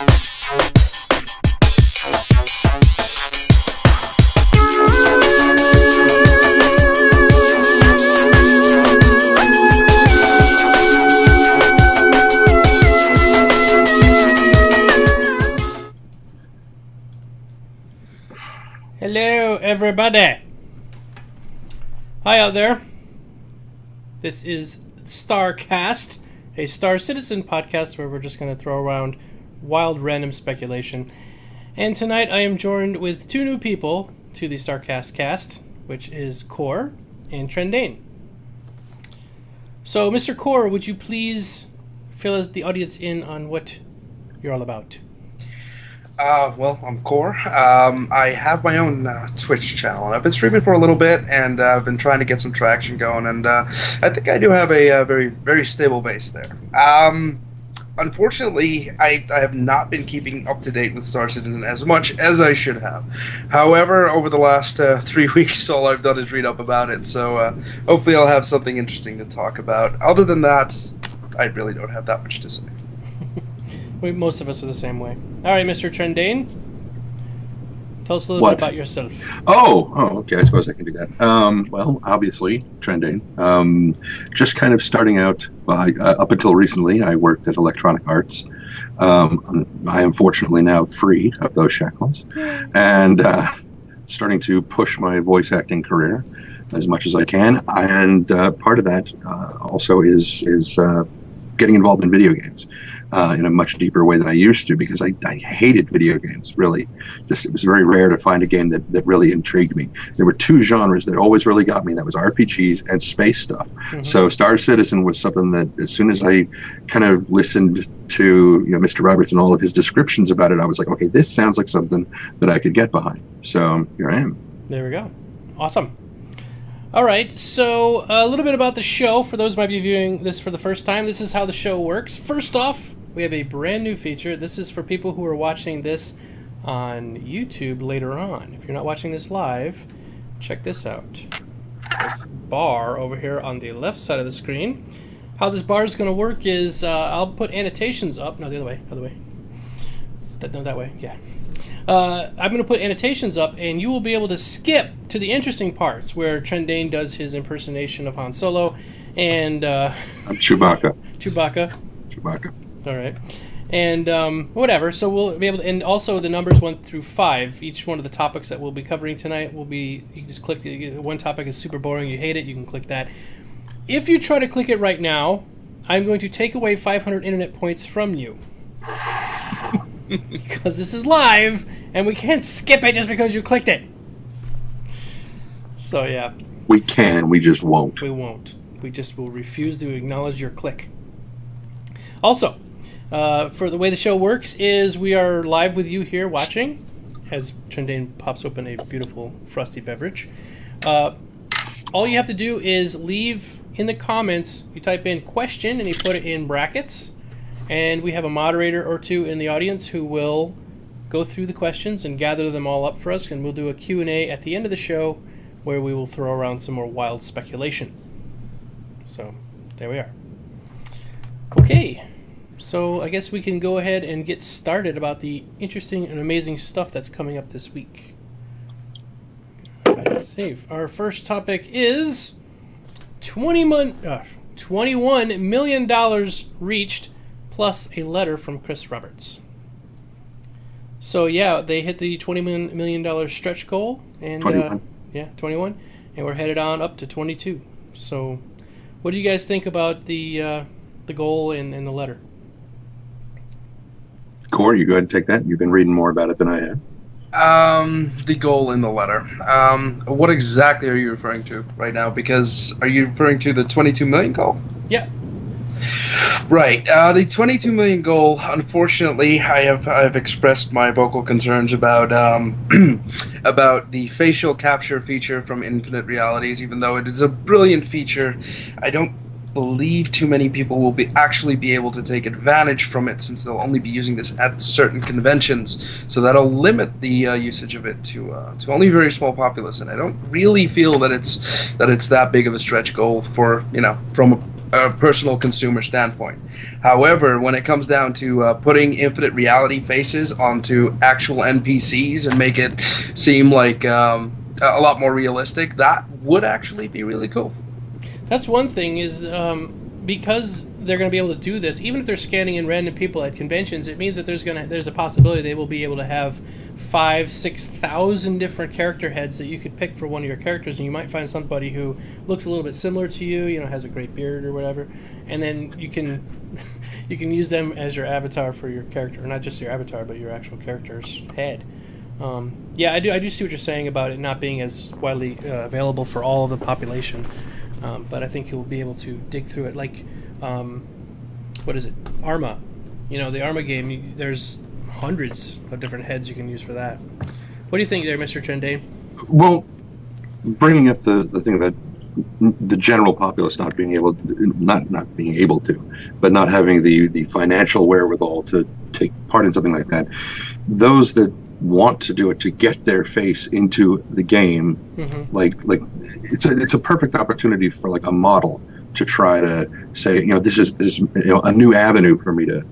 Hello, everybody. Hi out there. This is StarCast, a Star Citizen podcast where we're just going to throw around wild random speculation. And tonight I am joined with two new people to the StarCast cast, which is Core and Trendane. So, Mr. Core, would you please fill the audience in on what you're all about? Well, I'm Core. I have my own Twitch channel, and I've been streaming for a little bit, and I've been trying to get some traction going, and I think I do have a very, very stable base there. Unfortunately, I have not been keeping up to date with Star Citizen as much as I should have. However, over the last 3 weeks, all I've done is read up about it, so hopefully I'll have something interesting to talk about. Other than that, I really don't have that much to say. Most of us are the same way. All right, Mr. Trendane, tell us a little bit about yourself. Oh, okay. I suppose I can do that. Well, obviously, Trendane. Just kind of starting out. Well, up until recently, I worked at Electronic Arts. I am fortunately now free of those shackles, and starting to push my voice acting career as much as I can. And part of that also is getting involved in video games. In a much deeper way than I used to, because I hated video games, really. It was very rare to find a game that really intrigued me. There were two genres that always really got me. That was RPGs and space stuff. Mm-hmm. So Star Citizen was something that as soon as I kind of listened to Mr. Roberts and all of his descriptions about it, I was like, okay, this sounds like something that I could get behind. So here I am. There we go. Awesome. All right, so a little bit about the show. For those who might be viewing this for the first time, this is how the show works. First off, we have a brand new feature. This is for people who are watching this on YouTube later on. If you're not watching this live, check this out. This bar over here on the left side of the screen. How this bar is going to work is I'll put annotations up. No, the other way. That way, yeah. I'm going to put annotations up, and you will be able to skip to the interesting parts where Trendane does his impersonation of Han Solo and... Chewbacca. Chewbacca. All right. And whatever. So we'll be able to... And also the numbers 1 through 5. Each one of the topics that we'll be covering tonight will be... You can just click... One topic is super boring. You hate it. You can click that. If you try to click it right now, I'm going to take away 500 internet points from you. Because this is live, and we can't skip it just because you clicked it. So, yeah. We can. We just won't. We won't. We just will refuse to acknowledge your click. Also... for the way the show works is we are live with you here watching as Trendane pops open a beautiful frosty beverage. All you have to do is leave in the comments, you type in question and you put it in brackets, and we have a moderator or two in the audience who will go through the questions and gather them all up for us, and we'll do a Q&A at the end of the show where we will throw around some more wild speculation. So there we are. Okay. So I guess we can go ahead and get started about the interesting and amazing stuff that's coming up this week. Let's see. Our first topic is $21 million reached, plus a letter from Chris Roberts. So yeah, they hit the $20 million stretch goal, and 21. 21, and we're headed on up to 22. So, what do you guys think about the goal and the letter? Core, you go ahead and take that. You've been reading more about it than I have. The goal in the letter. What exactly are you referring to right now? Because are you referring to the 22 million goal? Yeah. Right. The 22 million goal. Unfortunately, I have expressed my vocal concerns about about the facial capture feature from Infinite Realities. Even though it is a brilliant feature, I don't believe too many people will actually be able to take advantage from it, since they'll only be using this at certain conventions. So that'll limit the usage of it to only a very small populace, and I don't really feel that it's that big of a stretch goal for from a personal consumer standpoint. However, when it comes down to putting infinite reality faces onto actual NPCs and make it seem like a lot more realistic, that would actually be really cool. That's one thing is because they're going to be able to do this, even if they're scanning in random people at conventions, it means that there's a possibility they will be able to have 5,000-6,000 different character heads that you could pick for one of your characters, and you might find somebody who looks a little bit similar to you, has a great beard or whatever, and then you can use them as your avatar for your character, or not just your avatar, but your actual character's head. Yeah, I do see what you're saying about it not being as widely available for all of the population, but I think you'll be able to dig through it. Like, what is it? Arma. The Arma game, there's hundreds of different heads you can use for that. What do you think there, Mr. Trendane? Well, bringing up the thing about the general populace not being able to, but not having the financial wherewithal to take part in something like that, those that want to do it to get their face into the game, like it's a perfect opportunity for like a model to try to say, this is a new avenue for me to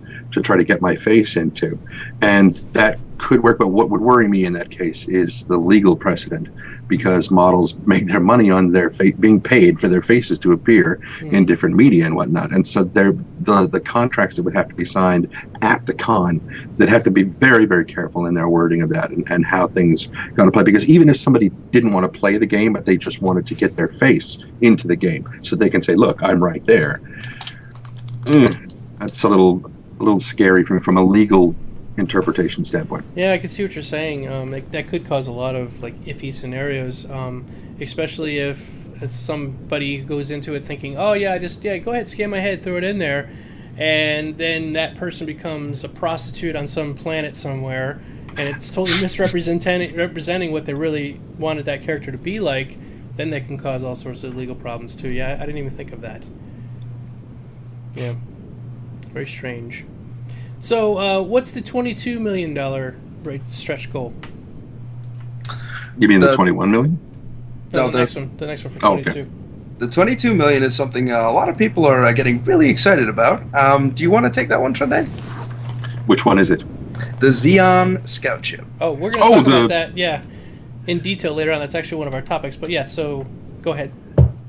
try to get my face into, and that could work. But what would worry me in that case is the legal precedent, because models make their money on their being paid for their faces to appear in different media and whatnot, and so the contracts that would have to be signed at the con that have to be very, very careful in their wording of that and how things got to play. Because even if somebody didn't want to play the game, but they just wanted to get their face into the game, so they can say, "Look, I'm right there." That's a little scary from a legal interpretation standpoint. Yeah, I can see what you're saying. That could cause a lot of iffy scenarios, especially if it's somebody who goes into it thinking, "Oh yeah, go ahead, scan my head, throw it in there," and then that person becomes a prostitute on some planet somewhere, and it's totally representing what they really wanted that character to be like. Then that can cause all sorts of legal problems too. Yeah, I didn't even think of that. Yeah, very strange. So, what's the $22 million stretch goal? You mean the 21 million? No, the next one. The next one for 22. Okay. The 22 million is something a lot of people are getting really excited about. Do you want to take that one, Trendane? Which one is it? The Xeon Scout Ship. Oh, we're going to talk about that, yeah, in detail later on. That's actually one of our topics. But yeah, so go ahead.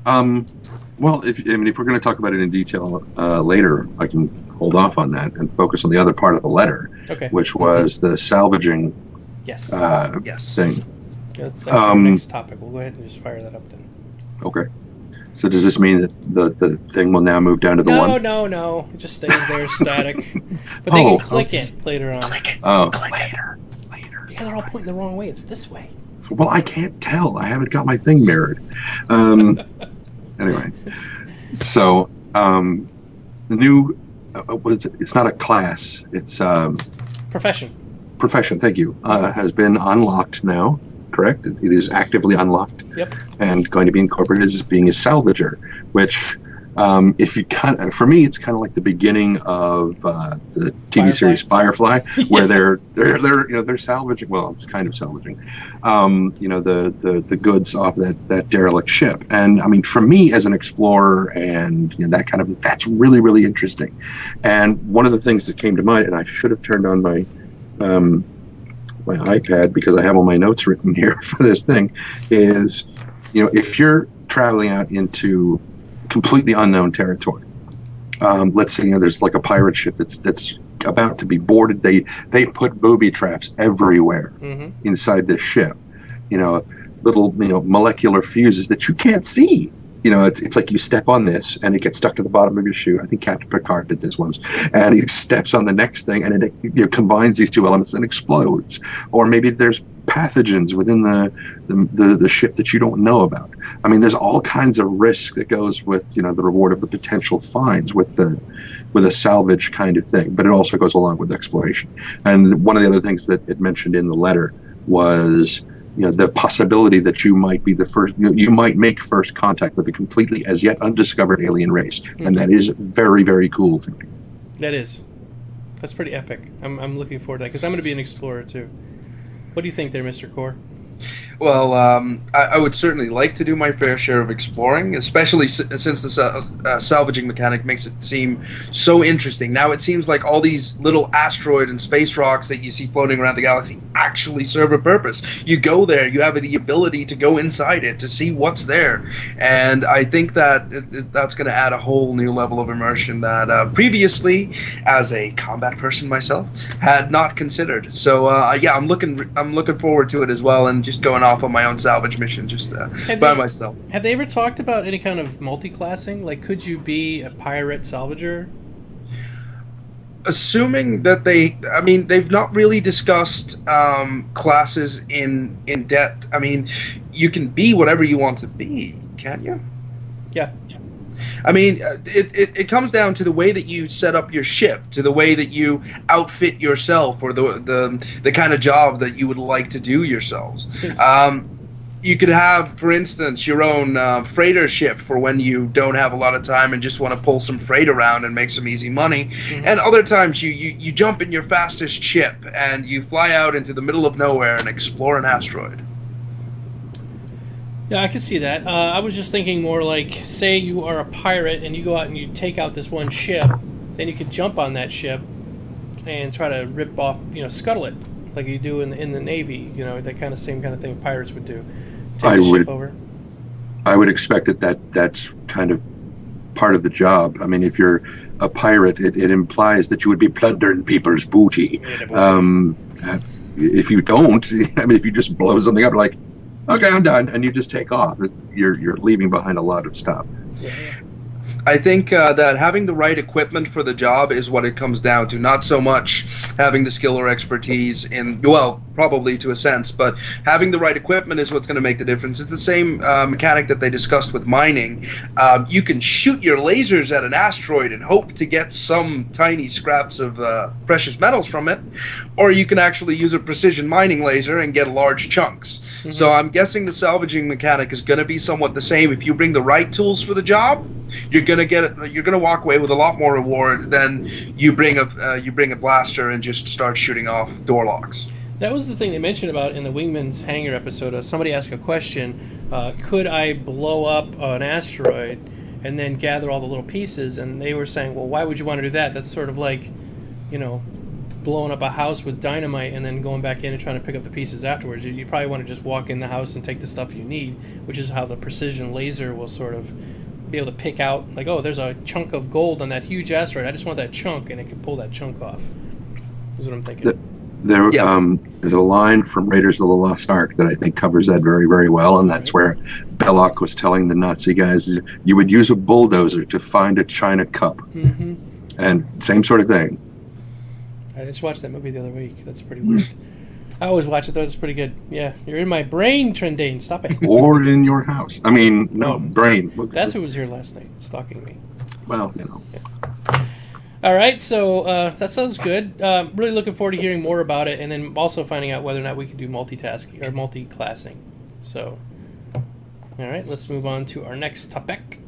Well, if we're going to talk about it in detail later, I can hold off on that and focus on the other part of the letter, which was the salvaging thing. Yeah, that's our next topic. We'll go ahead and just fire that up then. Okay. So does this mean that the thing will now move down to the one? No. It just stays there static. But they can click it later on. Click it. Oh. Click later. Yeah, they're all pointing the wrong way. It's this way. Well, I can't tell. I haven't got my thing mirrored. Anyway. So, the new... it's not a class. It's profession. Profession. Thank you. Has been unlocked now. Correct. It is actively unlocked. Yep. And going to be incorporated as being a salvager, which, if you for me, it's kind of like the beginning of the TV series Firefly, where they're salvaging. Well, it's kind of salvaging, the goods off that derelict ship. And I mean, for me as an explorer and that kind of, that's really, really interesting. And one of the things that came to mind, and I should have turned on my my iPad because I have all my notes written here for this thing, is if you're traveling out into completely unknown territory, let's say there's like a pirate ship that's about to be boarded. They put booby traps everywhere inside this ship, little molecular fuses that you can't see. It's like you step on this and it gets stuck to the bottom of your shoe. I think Captain Picard did this once, and he steps on the next thing and it combines these two elements and explodes. Or maybe there's pathogens within the ship that you don't know about. I mean, there's all kinds of risk that goes with the reward of the potential finds with a salvage kind of thing. But it also goes along with exploration. And one of the other things that it mentioned in the letter was the possibility that you might be the first, you might make first contact with a completely as yet undiscovered alien race, and that is very, very cool to me. That is. That's pretty epic. I'm looking forward to that because I'm going to be an explorer too. What do you think there, Mr. Core? Well, I would certainly like to do my fair share of exploring, especially since the salvaging mechanic makes it seem so interesting. Now it seems like all these little asteroid and space rocks that you see floating around the galaxy actually serve a purpose. You go there, you have the ability to go inside it to see what's there, and I think that that's going to add a whole new level of immersion that previously, as a combat person myself, had not considered. So yeah, I'm looking forward to it as well, and just going off on my own salvage mission just by myself. Have they ever talked about any kind of multi-classing? Like, could you be a pirate salvager? Assuming that they've not really discussed classes in depth. I mean, you can be whatever you want to be, can't you? Yeah. I mean, it comes down to the way that you set up your ship, to the way that you outfit yourself, or the kind of job that you would like to do yourselves. You could have, for instance, your own freighter ship for when you don't have a lot of time and just want to pull some freight around and make some easy money. Mm-hmm. And other times you jump in your fastest ship and you fly out into the middle of nowhere and explore an asteroid. Yeah, I can see that. I was just thinking more like, say you are a pirate and you go out and you take out this one ship, then you could jump on that ship and try to rip off, scuttle it, like you do in the Navy. That same kind of thing pirates would do. Take the ship over. I would expect that's kind of part of the job. I mean, if you're a pirate, it implies that you would be plundering people's booty. If you don't, I mean, if you just blow something up, like, okay, I'm done, and you just take off. You're leaving behind a lot of stuff. I think that having the right equipment for the job is what it comes down to. Not so much having the skill or expertise well, probably to a sense, but having the right equipment is what's going to make the difference. It's the same mechanic that they discussed with mining. You can shoot your lasers at an asteroid and hope to get some tiny scraps of precious metals from it, or you can actually use a precision mining laser and get large chunks. Mm-hmm. So I'm guessing the salvaging mechanic is going to be somewhat the same. If you bring the right tools for the job, you're gonna walk away with a lot more reward than you bring a blaster and just start shooting off door locks. That was the thing they mentioned about in the Wingman's Hangar episode. Somebody asked a question: could I blow up an asteroid and then gather all the little pieces? And they were saying, well, why would you want to do that? That's sort of like, blowing up a house with dynamite and then going back in and trying to pick up the pieces afterwards. You probably want to just walk in the house and take the stuff you need, which is how the precision laser will sort of be able to pick out, like, oh, there's a chunk of gold on that huge asteroid. I just want that chunk, and it can pull that chunk off. Is what I'm thinking. There's a line from Raiders of the Lost Ark that I think covers that very, very well, and that's where Belloc was telling the Nazi guys, you would use a bulldozer to find a china cup. Mm-hmm. And same sort of thing. I just watched that movie the other week. That's pretty weird. I always watch it, though. It's pretty good. Yeah, you're in my brain, Trendane. Stop it. Or in your house. I mean, brain. That's who was here last night, stalking me. Well, Yeah. All right, so that sounds good. Really looking forward to hearing more about it, and then also finding out whether or not we can do multitasking or multi-classing. So, all right, let's move on to our next topic.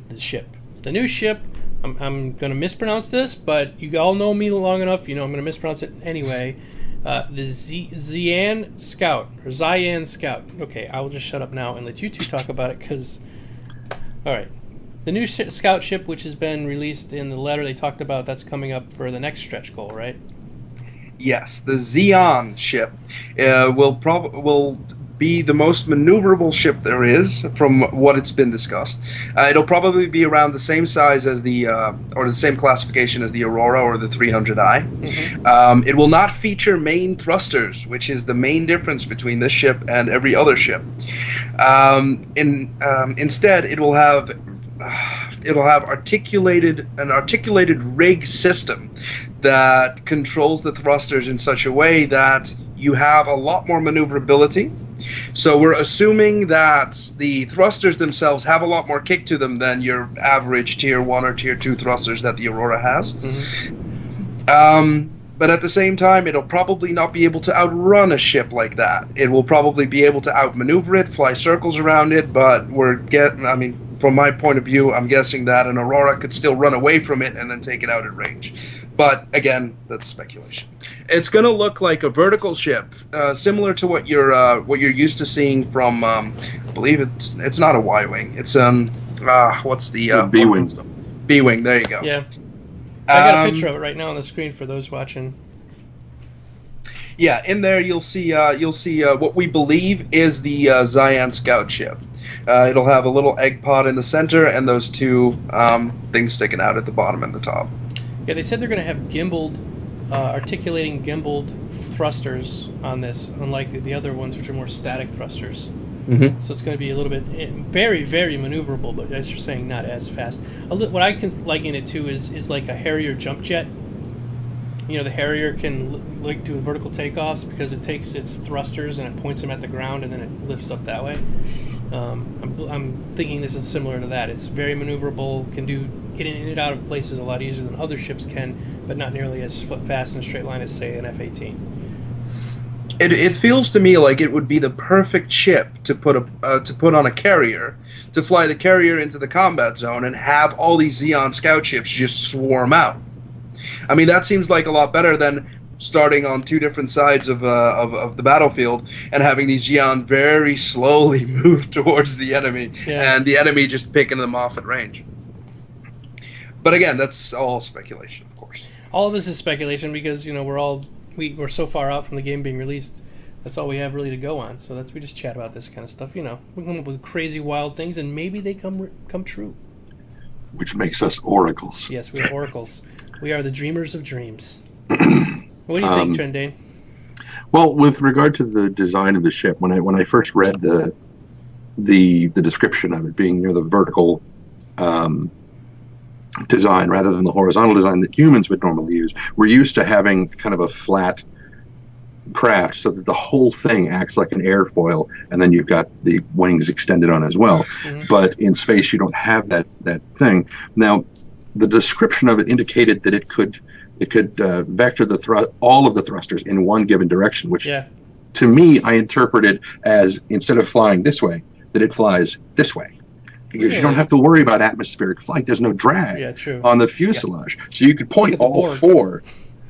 The ship. The new ship. I'm going to mispronounce this, but you all know me long enough. I'm going to mispronounce it anyway. The Xi'an Scout, or Xi'an Scout. Okay, I will just shut up now and let you two talk about it, because... All right. The new scout ship, which has been released in the letter they talked about, that's coming up for the next stretch goal, right? Yes, the Xi'an ship will be the most maneuverable ship there is, from what it's been discussed. It'll probably be around the same size as or the same classification as the Aurora or the 300i. Mm-hmm. It will not feature main thrusters, which is the main difference between this ship and every other ship. Instead, it'll have an articulated rig system that controls the thrusters in such a way that you have a lot more maneuverability. So we're assuming that the thrusters themselves have a lot more kick to them than your average Tier 1 or Tier 2 thrusters that the Aurora has. Mm-hmm. But at the same time, it'll probably not be able to outrun a ship like that. It will probably be able to outmaneuver it, fly circles around it, but from my point of view, I'm guessing that an Aurora could still run away from it and then take it out at range. But again, that's speculation. It's going to look like a vertical ship, similar to what you're used to seeing from. I believe it's not a Y-wing. It's what's the B-wing? B-wing. There you go. Yeah, I got a picture of it right now on the screen for those watching. Yeah, in there you'll see what we believe is the Xi'an scout ship. It'll have a little egg pod in the center and those two things sticking out at the bottom and the top. Yeah, they said they're going to have gimbaled, articulating gimbaled thrusters on this, unlike the other ones, which are more static thrusters. Mm-hmm. So it's going to be a little bit very, very maneuverable, but as you're saying, not as fast. What I can liken it to is like a Harrier jump jet. You know, the Harrier can do vertical takeoffs because it takes its thrusters and it points them at the ground and then it lifts up that way. I'm thinking this is similar to that. It's very maneuverable, can do getting in and out of places a lot easier than other ships can, but not nearly as fast in a straight line as, say, an F-18. It feels to me like it would be the perfect ship to put on a carrier, to fly the carrier into the combat zone and have all these Xeon scout ships just swarm out. I mean, that seems like a lot better than starting on two different sides of the battlefield and having these Xeon very slowly move towards the enemy, and the enemy just picking them off at range. But again, that's all speculation, of course. All of this is speculation because, you know, we're so far out from the game being released. That's all we have really to go on. So we just chat about this kind of stuff. You know, we come up with crazy, wild things, and maybe they come true. Which makes us oracles. Yes, we are oracles. We are the dreamers of dreams. What do you think, Trendane? Well, with regard to the design of the ship, when I first read the description of it being the vertical design rather than the horizontal design that humans would normally use, we're used to having kind of a flat craft so that the whole thing acts like an airfoil, and then you've got the wings extended on as well. Mm-hmm. But in space, you don't have that thing. Now, the description of it indicated that it could vector all of the thrusters in one given direction, which to me, I interpreted as instead of flying this way, that it flies this way. Because you don't have to worry about atmospheric flight. There's no drag on the fuselage. So you could point all four.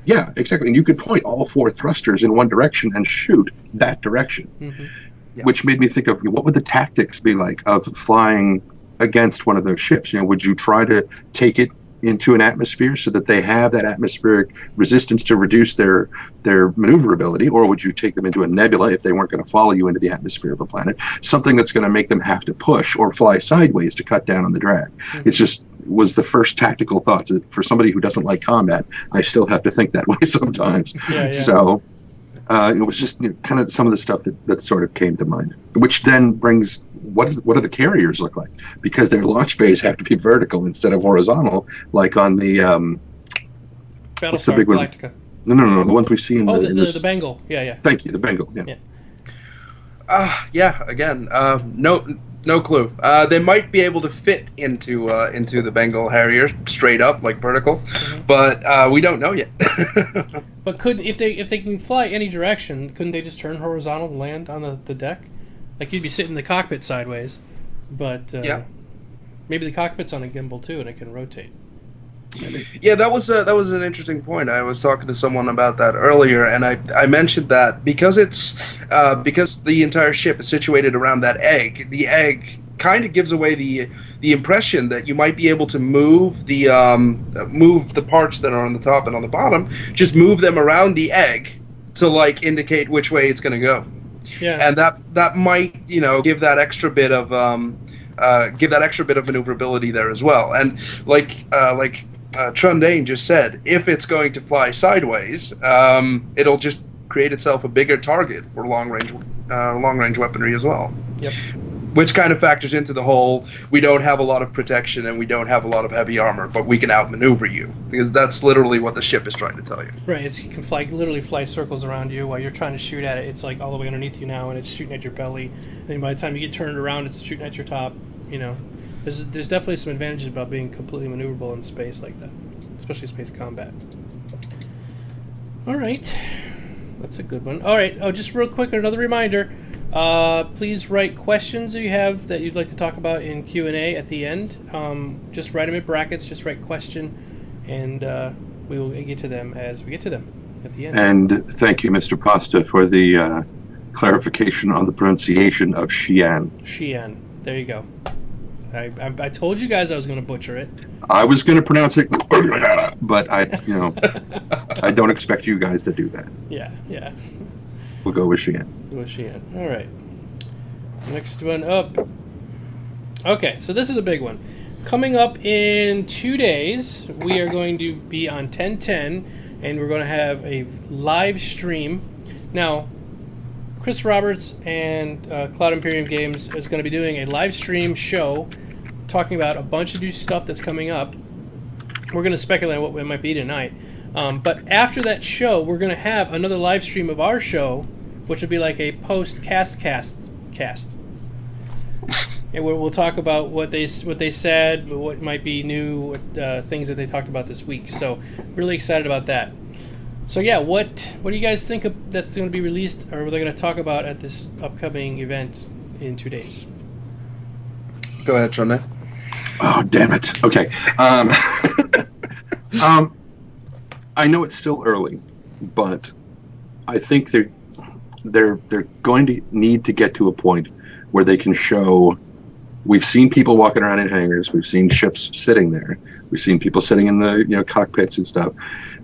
Yeah, exactly. And you could point all four thrusters in one direction and shoot that direction, which made me think of what would the tactics be like of flying against one of those ships? You know, would you try to take it into an atmosphere so that they have that atmospheric resistance to reduce their maneuverability, or would you take them into a nebula if they weren't going to follow you into the atmosphere of a planet, something that's going to make them have to push or fly sideways to cut down on the drag? It just was the first tactical thoughts. For somebody who doesn't like combat, I still have to think that way sometimes. So it was just kind of some of the stuff that sort of came to mind, which then brings what do the carriers look like? Because their launch bays have to be vertical instead of horizontal, like on the Battlestar Galactica. No, the ones we see in the Bengal. Yeah. Thank you, the Bengal. Again, no clue. They might be able to fit into the Bengal Harrier straight up, like vertical, but we don't know yet. But if they can fly any direction, couldn't they just turn horizontal and land on the deck? Like you'd be sitting in the cockpit sideways, but maybe the cockpit's on a gimbal too, and it can rotate. Yeah, that was an interesting point. I was talking to someone about that earlier, and I mentioned that because because the entire ship is situated around that egg, the egg kind of gives away the impression that you might be able to move the parts that are on the top and on the bottom, just move them around the egg to indicate which way it's going to go. Yeah, and that might give that extra bit of maneuverability there as well. And like Trendane just said, if it's going to fly sideways, it'll just create itself a bigger target for long range weaponry as well. Yep. Which kind of factors into the whole, we don't have a lot of protection and we don't have a lot of heavy armor, but we can outmaneuver you. Because that's literally what the ship is trying to tell you. Right, you can literally fly circles around you while you're trying to shoot at it. It's like all the way underneath you now, and it's shooting at your belly. And then by the time you get turned around, it's shooting at your top. There's definitely some advantages about being completely maneuverable in space like that, especially space combat. All right, that's a good one. All right, just real quick, another reminder. Please write questions that you have that you'd like to talk about in Q&A at the end. Just write them in brackets. Just write question, and we will get to them as we get to them. at the end. And thank you, Mr. Pasta, for the clarification on the pronunciation of Xi'an. Xi'an. There you go. I told you guys I was going to butcher it. I was going to pronounce it, but I don't expect you guys to do that. Yeah. We'll go with Xi'an. All right. Next one up. Okay, so this is a big one. Coming up in 2 days, we are going to be on 10/10, and we're going to have a live stream. Now, Chris Roberts and Cloud Imperium Games is going to be doing a live stream show talking about a bunch of new stuff that's coming up. We're going to speculate on what it might be tonight. But after that show, we're going to have another live stream of our show, which will be like a post-cast. And we'll talk about what they said, what might be new, things that they talked about this week. So really excited about that. So yeah, what do you guys think that's going to be released, or they're going to talk about at this upcoming event in 2 days? Go ahead, Trendane. Oh, damn it. Okay. I know it's still early, but I think they're going to need to get to a point where they can show. We've seen people walking around in hangars. We've seen ships sitting there. We've seen people sitting in the cockpits and stuff.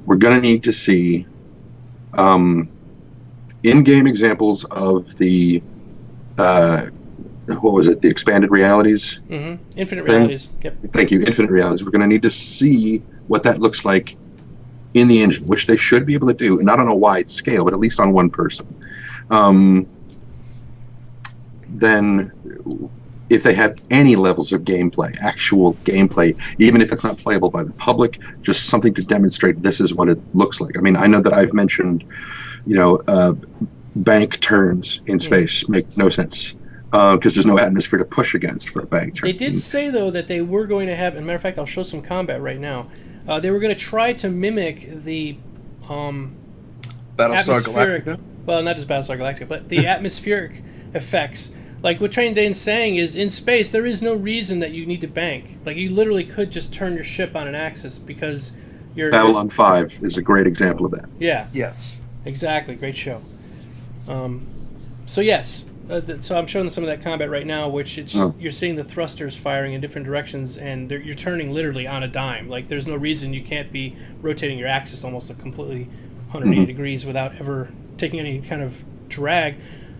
We're going to need to see in-game examples of the what was it? The expanded realities. Mm-hmm. Infinite realities. Yep. Thank you. Infinite realities. We're going to need to see what that looks like in the engine, which they should be able to do, not on a wide scale, but at least on one person. Then, if they had any levels of gameplay, actual gameplay, even if it's not playable by the public, just something to demonstrate this is what it looks like. I mean, I know that I've mentioned, bank turns in space make no sense because there's no atmosphere to push against for a bank turn. They did say, though, that they were going to have, as a matter of fact, I'll show some combat right now. They were going to try to mimic the Battlestar Galactica? Well, not just Battlestar Galactica, but the atmospheric effects. Like what Trendane's saying is, in space, there is no reason that you need to bank. Like, you literally could just turn your ship on an axis because you're... Babylon 5 is a great example of that. Yeah. Yes. Exactly. Great show. So, yes. So I'm showing some of that combat right now, which you're seeing the thrusters firing in different directions, and you're turning literally on a dime. Like, there's no reason you can't be rotating your axis almost completely 180 degrees without ever taking any kind of drag.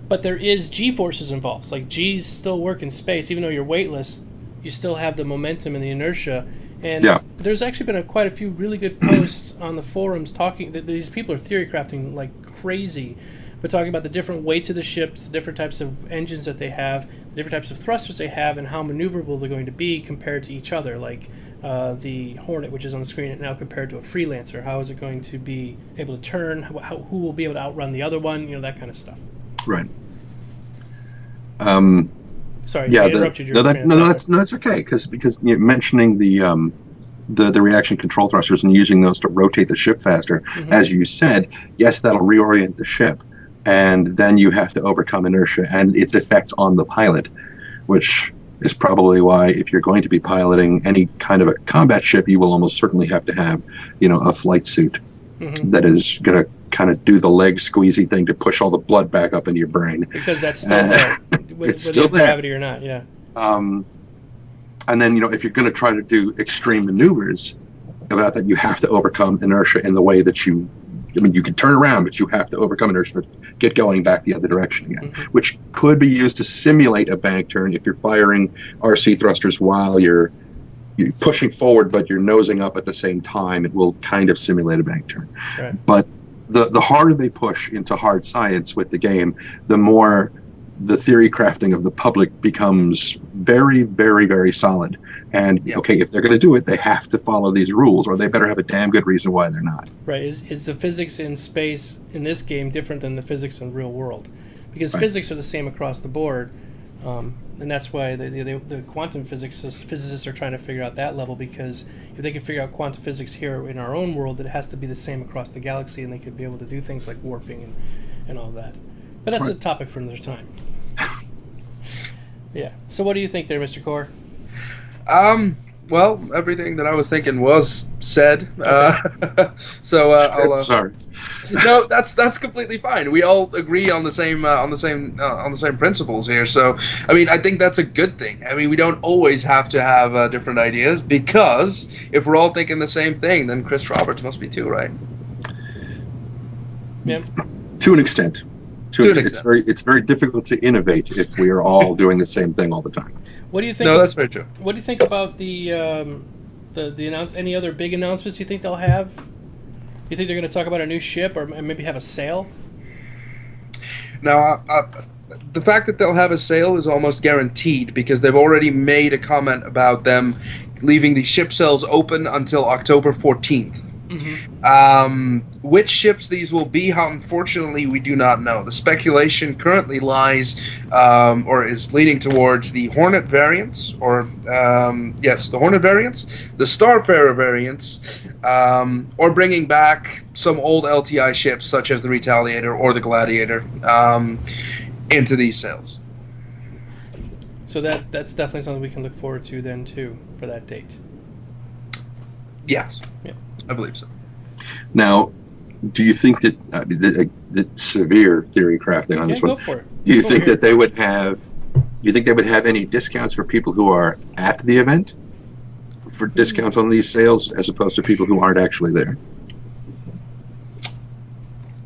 But there is G-forces involved. Like, G's still work in space. Even though you're weightless, you still have the momentum and the inertia. And there's actually been quite a few really good posts on the forums talking... These people are theory crafting like crazy, but talking about the different weights of the ships, the different types of engines that they have, the different types of thrusters they have, and how maneuverable they're going to be compared to each other. Like the Hornet, which is on the screen now, compared to a Freelancer. How is it going to be able to turn? Who will be able to outrun the other one? That kind of stuff. Right. Sorry, yeah. I interrupted you. That's okay because you're mentioning the reaction control thrusters and using those to rotate the ship faster. As you said, yes, that'll reorient the ship, and then you have to overcome inertia and its effects on the pilot, which is probably why if you're going to be piloting any kind of a combat ship, you will almost certainly have to have, a flight suit that is going to kind of do the leg squeezy thing to push all the blood back up into your brain. Because that's still there. It's still there. Gravity or not, yeah. And then, if you're going to try to do extreme maneuvers about that, you have to overcome inertia in the way that you can turn around, but you have to overcome inertia to get going back the other direction again, which could be used to simulate a bank turn if you're firing RC thrusters while you're pushing forward, but you're nosing up at the same time. It will kind of simulate a bank turn. Right. But the harder they push into hard science with the game, the more the theory crafting of the public becomes very, very, very solid. And, okay, if they're going to do it, they have to follow these rules, or they better have a damn good reason why they're not. Right. Is the physics in space in this game different than the physics in real world? Because physics are the same across the board. And that's why the quantum physicists are trying to figure out that level, because if they can figure out quantum physics here in our own world, it has to be the same across the galaxy, and they could be able to do things like warping and all that. But that's a topic for another time. Yeah. So what do you think there, Mr. Core? Well, everything that I was thinking was said. Okay. So I'll. Sorry. No, that's completely fine. We all agree on the same principles here. So, I mean, I think that's a good thing. I mean, we don't always have to have different ideas, because if we're all thinking the same thing, then Chris Roberts must be too, right? Yeah. To an extent. To an extent. It's very difficult to innovate if we are all doing the same thing all the time. What do you think? No, that's very true. What do you think about the any other big announcements you think they'll have? You think they're going to talk about a new ship, or maybe have a sale? Now, the fact that they'll have a sale is almost guaranteed, because they've already made a comment about them leaving the ship sales open until October 14th. Which ships these will be, unfortunately, we do not know. The speculation currently lies, or is leaning towards the Hornet variants, or, yes, the Hornet variants, the Starfarer variants, or bringing back some old LTI ships, such as the Retaliator or the Gladiator, into these sales. So that's definitely something we can look forward to then, too, for that date. Yes. Yeah. I believe so. Now, do you think that the severe theory crafting on this one? Go for it. Do you think that they would have? Do you think they would have any discounts for people who are at the event, for discounts on these sales, as opposed to people who aren't actually there?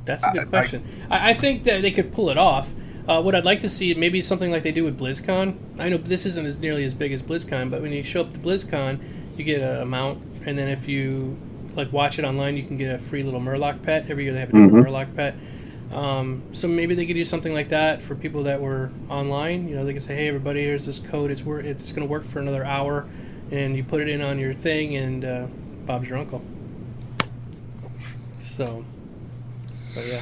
That's a good question. I think that they could pull it off. What I'd like to see, maybe something like they do with BlizzCon. I know this isn't as nearly as big as BlizzCon, but when you show up to BlizzCon, you get a mount, and then if you watch it online, you can get a free little Murloc pet. Every year they have a different Murloc pet. So maybe they could do something like that for people that were online. You know, they can say, "Hey, everybody, here's this code. It's going to work for another hour," and you put it in on your thing, and Bob's your uncle. So yeah,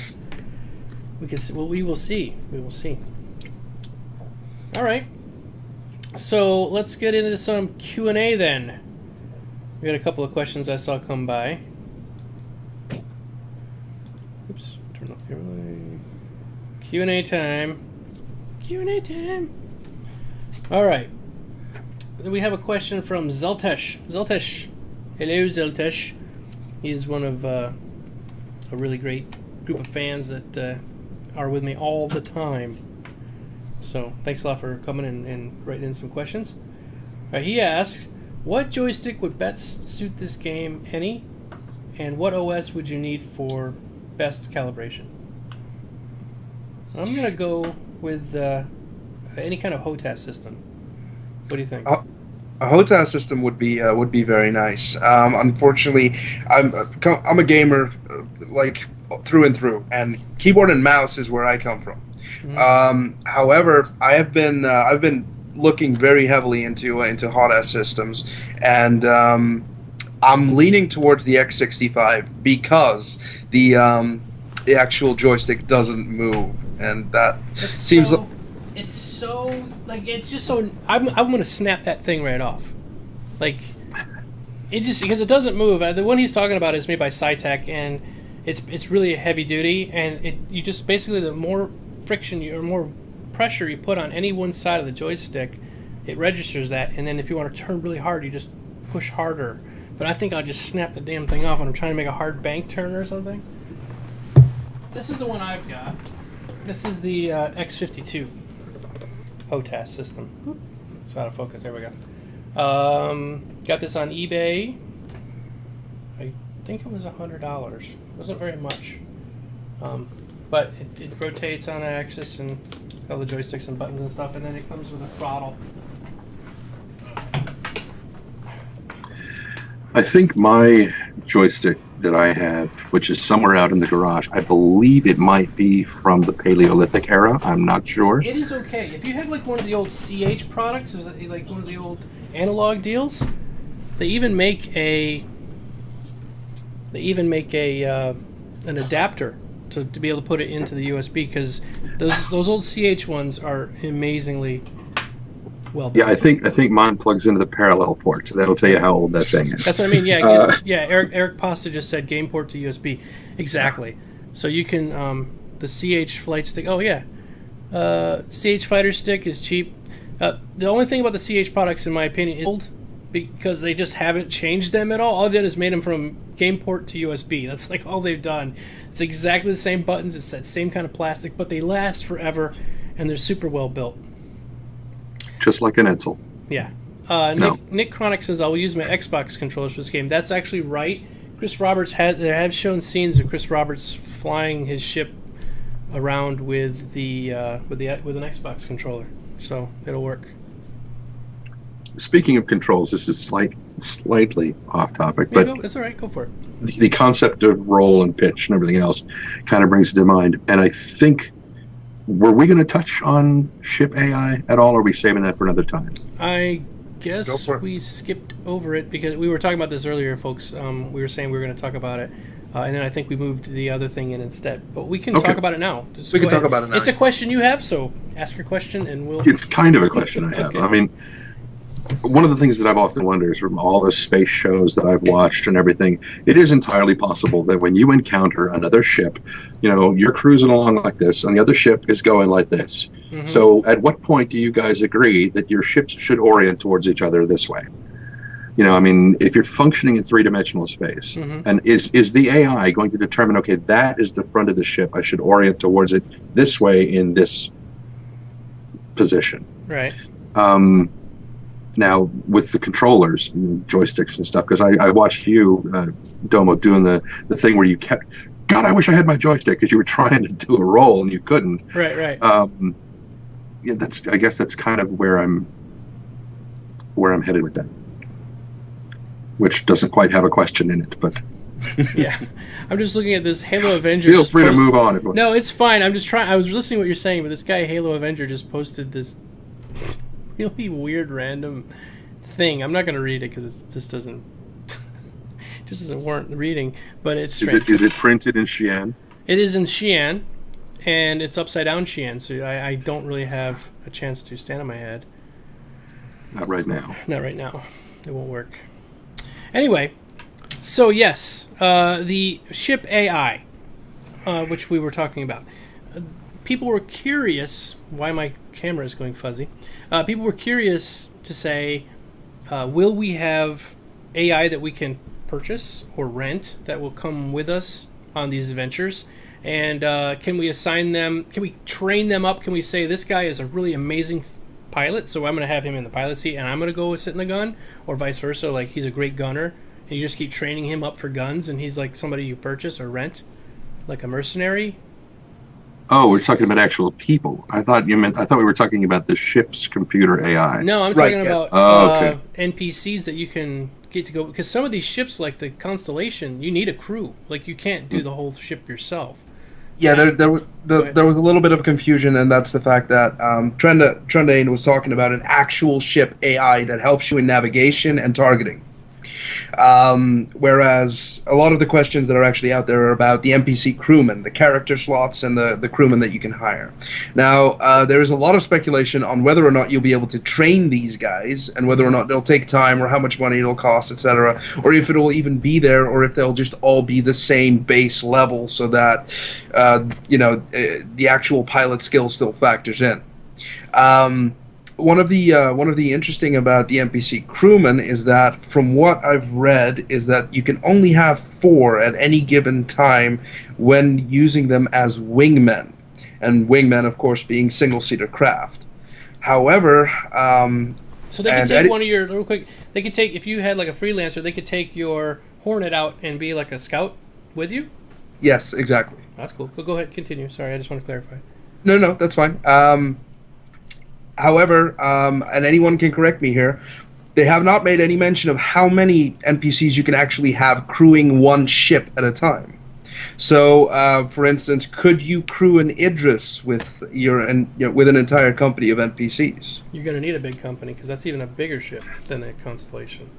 we can see. Well, we will see. We will see. All right. So let's get into some Q&A then. We got a couple of questions I saw come by. Oops, turn off the relay. Q&A time. Q&A time. All right. We have a question from Zeltesh. Zeltesh. Hello, Zeltesh. He's one of a really great group of fans that are with me all the time. So thanks a lot for coming and writing in some questions. He asked, what joystick would best suit this game, any? And what OS would you need for best calibration? I'm going to go with any kind of HOTAS system. What do you think? A HOTAS system would be very nice. Unfortunately, I'm a gamer like through and through, and keyboard and mouse is where I come from. However, I've been looking very heavily into HOTAS systems, and I'm leaning towards the X65 because the actual joystick doesn't move, and that seems like it's just so I'm gonna snap that thing right off, like it just because it doesn't move. The one he's talking about is made by Cytec, and it's really heavy duty, and you just basically the more friction or more pressure you put on any one side of the joystick, it registers that, and then if you want to turn really hard, you just push harder. But I think I'll just snap the damn thing off when I'm trying to make a hard bank turn or something. This is the one I've got. This is the X52 HOTAS system. It's out of focus. There we go. Got this on eBay. I think it was $100. It wasn't very much. But it rotates on an axis and all the joysticks and buttons and stuff, and then it comes with a throttle. I think my joystick that I have, which is somewhere out in the garage, I believe it might be from the Paleolithic era. I'm not sure. It is okay. If you have like one of the old CH products, like one of the old analog deals, they even make an adapter to be able to put it into the USB, because those old CH ones are amazingly well built. Yeah, I think mine plugs into the parallel port, so that'll tell you how old that thing is. That's what I mean. Yeah, Eric Pasta just said game port to USB. Exactly. So you can the CH flight stick. Oh yeah, CH fighter stick is cheap. The only thing about the CH products, in my opinion, is old. because they just haven't changed them at all. All they've done is made them from game port to USB. That's like all they've done. It's exactly the same buttons. It's that same kind of plastic, but they last forever, and they're super well built. Just like an Edsel. Yeah. No. Nick Chronic says, I'll use my Xbox controllers for this game. That's actually right. Chris Roberts they have shown scenes of Chris Roberts flying his ship around with an Xbox controller. So it'll work. Speaking of controls, this is slightly off topic, but it's all right. Go for it. The concept of roll and pitch and everything else kind of brings it to mind. And I think, were we going to touch on ship AI at all, or are we saving that for another time? I guess we skipped over it because we were talking about this earlier, folks. We were saying we were going to talk about it, and then I think we moved the other thing in instead. But we can talk about it now. We can talk about it now. It's a question you have, so ask your question, and we'll... It's kind of a question I have. Okay. I mean, one of the things that I've often wondered is from all the space shows that I've watched and everything, it is entirely possible that when you encounter another ship, you're cruising along like this and the other ship is going like this. Mm-hmm. So at what point do you guys agree that your ships should orient towards each other this way? If you're functioning in three-dimensional space, mm-hmm. and is the AI going to determine, okay, that is the front of the ship, I should orient towards it this way in this position? Right. Now, with the controllers, joysticks and stuff, because I watched you, Domo, doing the thing where you kept, God, I wish I had my joystick, because you were trying to do a roll and you couldn't. Right. Yeah, I guess that's kind of where I'm headed with that, which doesn't quite have a question in it, but. Yeah, I'm just looking at this Halo Avenger. Feel free to move on. No, it's fine. I'm just trying. I was listening to what you're saying, but this guy Halo Avenger just posted this really weird random thing. I'm not going to read it because it just doesn't warrant reading. But it's strange. Is it printed in Xi'an? It is in Xi'an, and it's upside down Xi'an. So I don't really have a chance to stand on my head. Not right now. Not right now. It won't work. Anyway, so yes, the ship AI, which we were talking about. People were curious why my camera is going fuzzy. People were curious to say, will we have AI that we can purchase or rent that will come with us on these adventures? And can we assign them? Can we train them up? Can we say this guy is a really amazing pilot, so I'm going to have him in the pilot seat and I'm going to go sit in the gun, or vice versa? Like he's a great gunner and you just keep training him up for guns, and he's like somebody you purchase or rent, like a mercenary. Oh, we're talking about actual people. I thought we were talking about the ship's computer AI. No, I'm talking about NPCs that you can get to go, because some of these ships, like the Constellation, you need a crew. Like you can't do the whole ship yourself. Yeah, there was a little bit of confusion, and that's the fact that Trendane was talking about an actual ship AI that helps you in navigation and targeting. Whereas a lot of the questions that are actually out there are about the NPC crewmen, the character slots, and the crewmen that you can hire. Now, there is a lot of speculation on whether or not you'll be able to train these guys, and whether or not they'll take time, or how much money it'll cost, etc., or if it'll even be there, or if they'll just all be the same base level, so that the actual pilot skill still factors in. One of the interesting about the NPC crewmen is that, from what I've read, is that you can only have 4 at any given time when using them as wingmen, and wingmen, of course, being single-seater craft. However, so they could take one of your real quick. They could take, if you had like a freelancer, they could take your Hornet out and be like a scout with you. Yes, exactly. That's cool. But go ahead, continue. Sorry, I just want to clarify. No, that's fine. However, and anyone can correct me here, they have not made any mention of how many NPCs you can actually have crewing one ship at a time. So, for instance, could you crew an Idris with with an entire company of NPCs? You're going to need a big company, because that's even a bigger ship than a Constellation.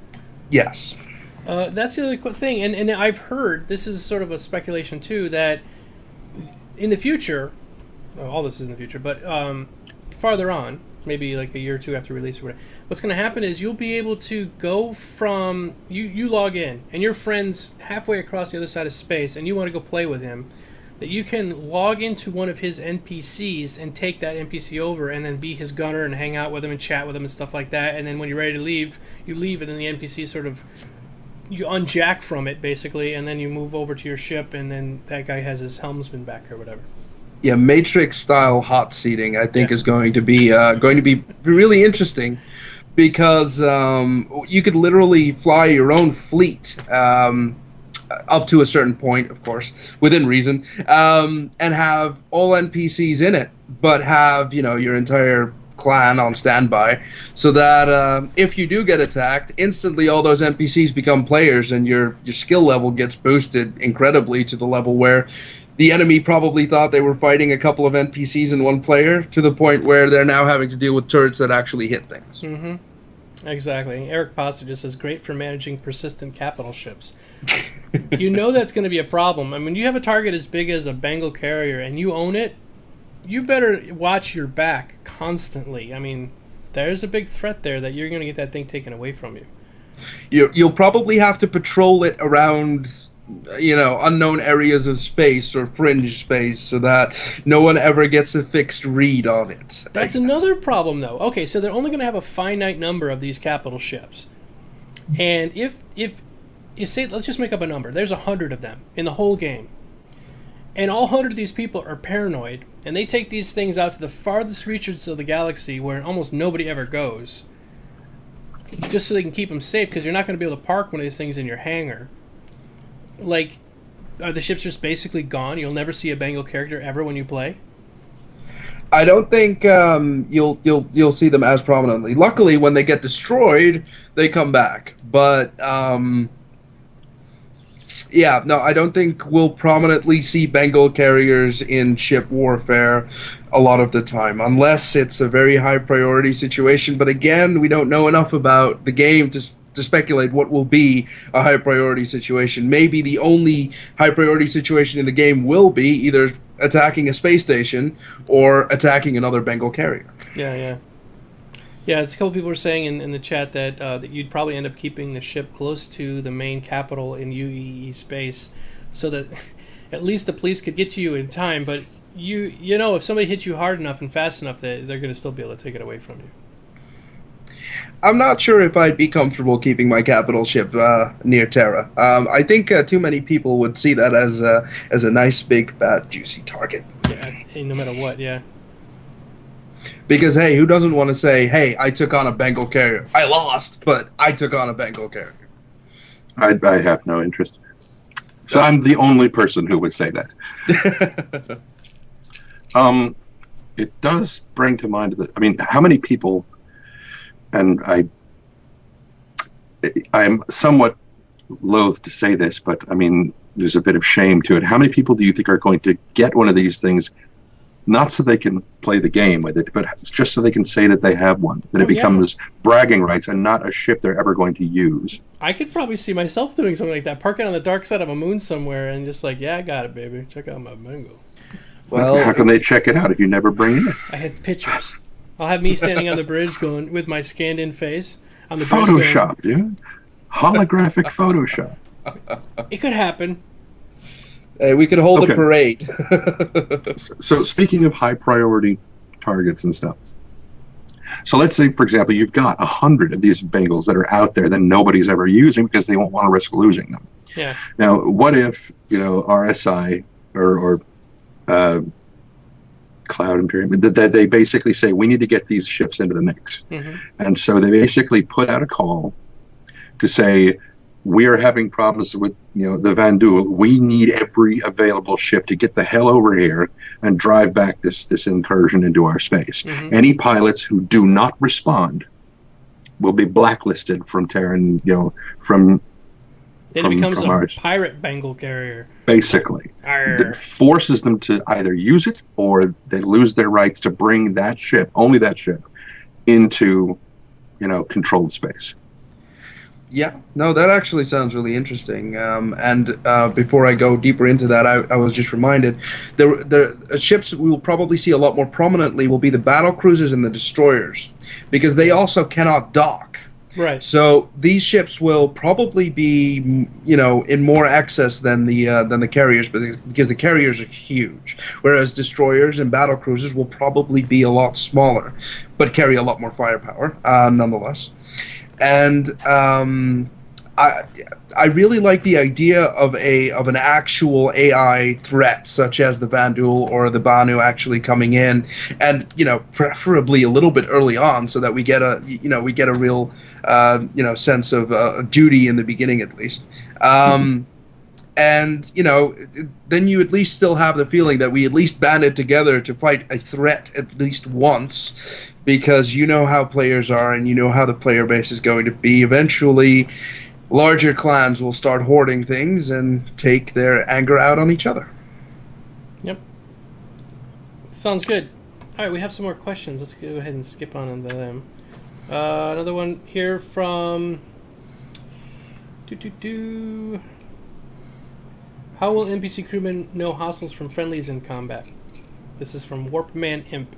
Yes. That's the other thing, and I've heard, this is sort of a speculation too, that in the future, well, all this is in the future, but farther on, maybe like a year or two after release or whatever, what's going to happen is you'll be able to go from, you log in, and your friend's halfway across the other side of space, and you want to go play with him, that you can log into one of his NPCs and take that NPC over and then be his gunner and hang out with him and chat with him and stuff like that. And then when you're ready to leave, you leave, and then the NPC sort of, you unjack from it basically, and then you move over to your ship, and then that guy has his helmsman back or whatever. Yeah, Matrix style hot seating I think is going to be really interesting, because you could literally fly your own fleet. Up to a certain point, of course, within reason, and have all NPCs in it, but have, your entire clan on standby, so that if you do get attacked, instantly all those NPCs become players, and your skill level gets boosted incredibly to the level where the enemy probably thought they were fighting a couple of NPCs and one player, to the point where they're now having to deal with turrets that actually hit things. Mm-hmm. Exactly. Eric Pasta just says, great for managing persistent capital ships. You know that's going to be a problem. I mean, you have a target as big as a Bengal carrier and you own it, you better watch your back constantly. I mean, there's a big threat there that you're going to get that thing taken away from you. You'll probably have to patrol it around, unknown areas of space or fringe space, so that no one ever gets a fixed read on it. That's another problem, though. Okay, so they're only going to have a finite number of these capital ships. And if say, let's just make up a number. There's 100 of them in the whole game. And all 100 of these people are paranoid, and they take these things out to the farthest reaches of the galaxy where almost nobody ever goes, just so they can keep them safe, because you're not going to be able to park one of these things in your hangar. Like, are the ships just basically gone? You'll never see a Bengal character ever when you play? I don't think you'll see them as prominently. Luckily, when they get destroyed, they come back. But yeah, no, I don't think we'll prominently see Bengal carriers in ship warfare a lot of the time, unless it's a very high priority situation. But again, we don't know enough about the game to speculate what will be a high priority situation. Maybe the only high priority situation in the game will be either attacking a space station or attacking another Bengal carrier. Yeah. It's a couple people were saying in the chat that you'd probably end up keeping the ship close to the main capital in UEE space, so that at least the police could get to you in time. But you know, if somebody hits you hard enough and fast enough, they're going to still be able to take it away from you. I'm not sure if I'd be comfortable keeping my capital ship near Terra. I think too many people would see that as a nice, big, fat, juicy target. Yeah, no matter what, yeah. Because, hey, who doesn't want to say, hey, I took on a Bengal carrier. I lost, but I took on a Bengal carrier. I have no interest. So I'm the only person who would say that. It does bring to mind that, I mean, how many people, and I'm somewhat loath to say this, but I mean, there's a bit of shame to it. How many people do you think are going to get one of these things, not so they can play the game with it, but just so they can say that they have one, that it becomes bragging rights and not a ship they're ever going to use? I could probably see myself doing something like that, parking on the dark side of a moon somewhere and just like, yeah, I got it, baby. Check out my Bengal. Well, how can they check it out if you never bring it in? I had pictures. I'll have me standing on the bridge going with my scanned-in face on the Photoshop, dude. Holographic Photoshop. It could happen. Hey, we could hold a parade. So speaking of high-priority targets and stuff, so let's say, for example, you've got 100 of these Bengals that are out there that nobody's ever using because they won't want to risk losing them. Yeah. Now, what if, RSI or Cloud Imperium, that they basically say, we need to get these ships into the mix. Mm-hmm. And so they basically put out a call to say, we are having problems with, the Vanduul. We need every available ship to get the hell over here and drive back this incursion into our space. Mm-hmm. Any pilots who do not respond will be blacklisted from Terran, from Then it becomes a pirate Bengal carrier. Basically. That forces them to either use it or they lose their rights to bring that ship, only that ship, into, controlled space. Yeah, no, that actually sounds really interesting. And before I go deeper into that, I was just reminded, the ships we will probably see a lot more prominently will be the battle cruisers and the destroyers, because they also cannot dock. Right. So these ships will probably be, in more excess than the carriers, because the carriers are huge, whereas destroyers and battle cruisers will probably be a lot smaller, but carry a lot more firepower, nonetheless. And I really like the idea of an actual AI threat, such as the Vandul or the Banu actually coming in, and preferably a little bit early on, so that we get a real sense of duty in the beginning at least. And then you at least still have the feeling that we at least banded together to fight a threat at least once, because you know how players are and you know how the player base is going to be. Eventually, larger clans will start hoarding things and take their anger out on each other. Yep. Sounds good. All right, we have some more questions. Let's go ahead and skip on into them. Another one here from... How will NPC crewmen know hostiles from friendlies in combat? This is from Warpman Imp.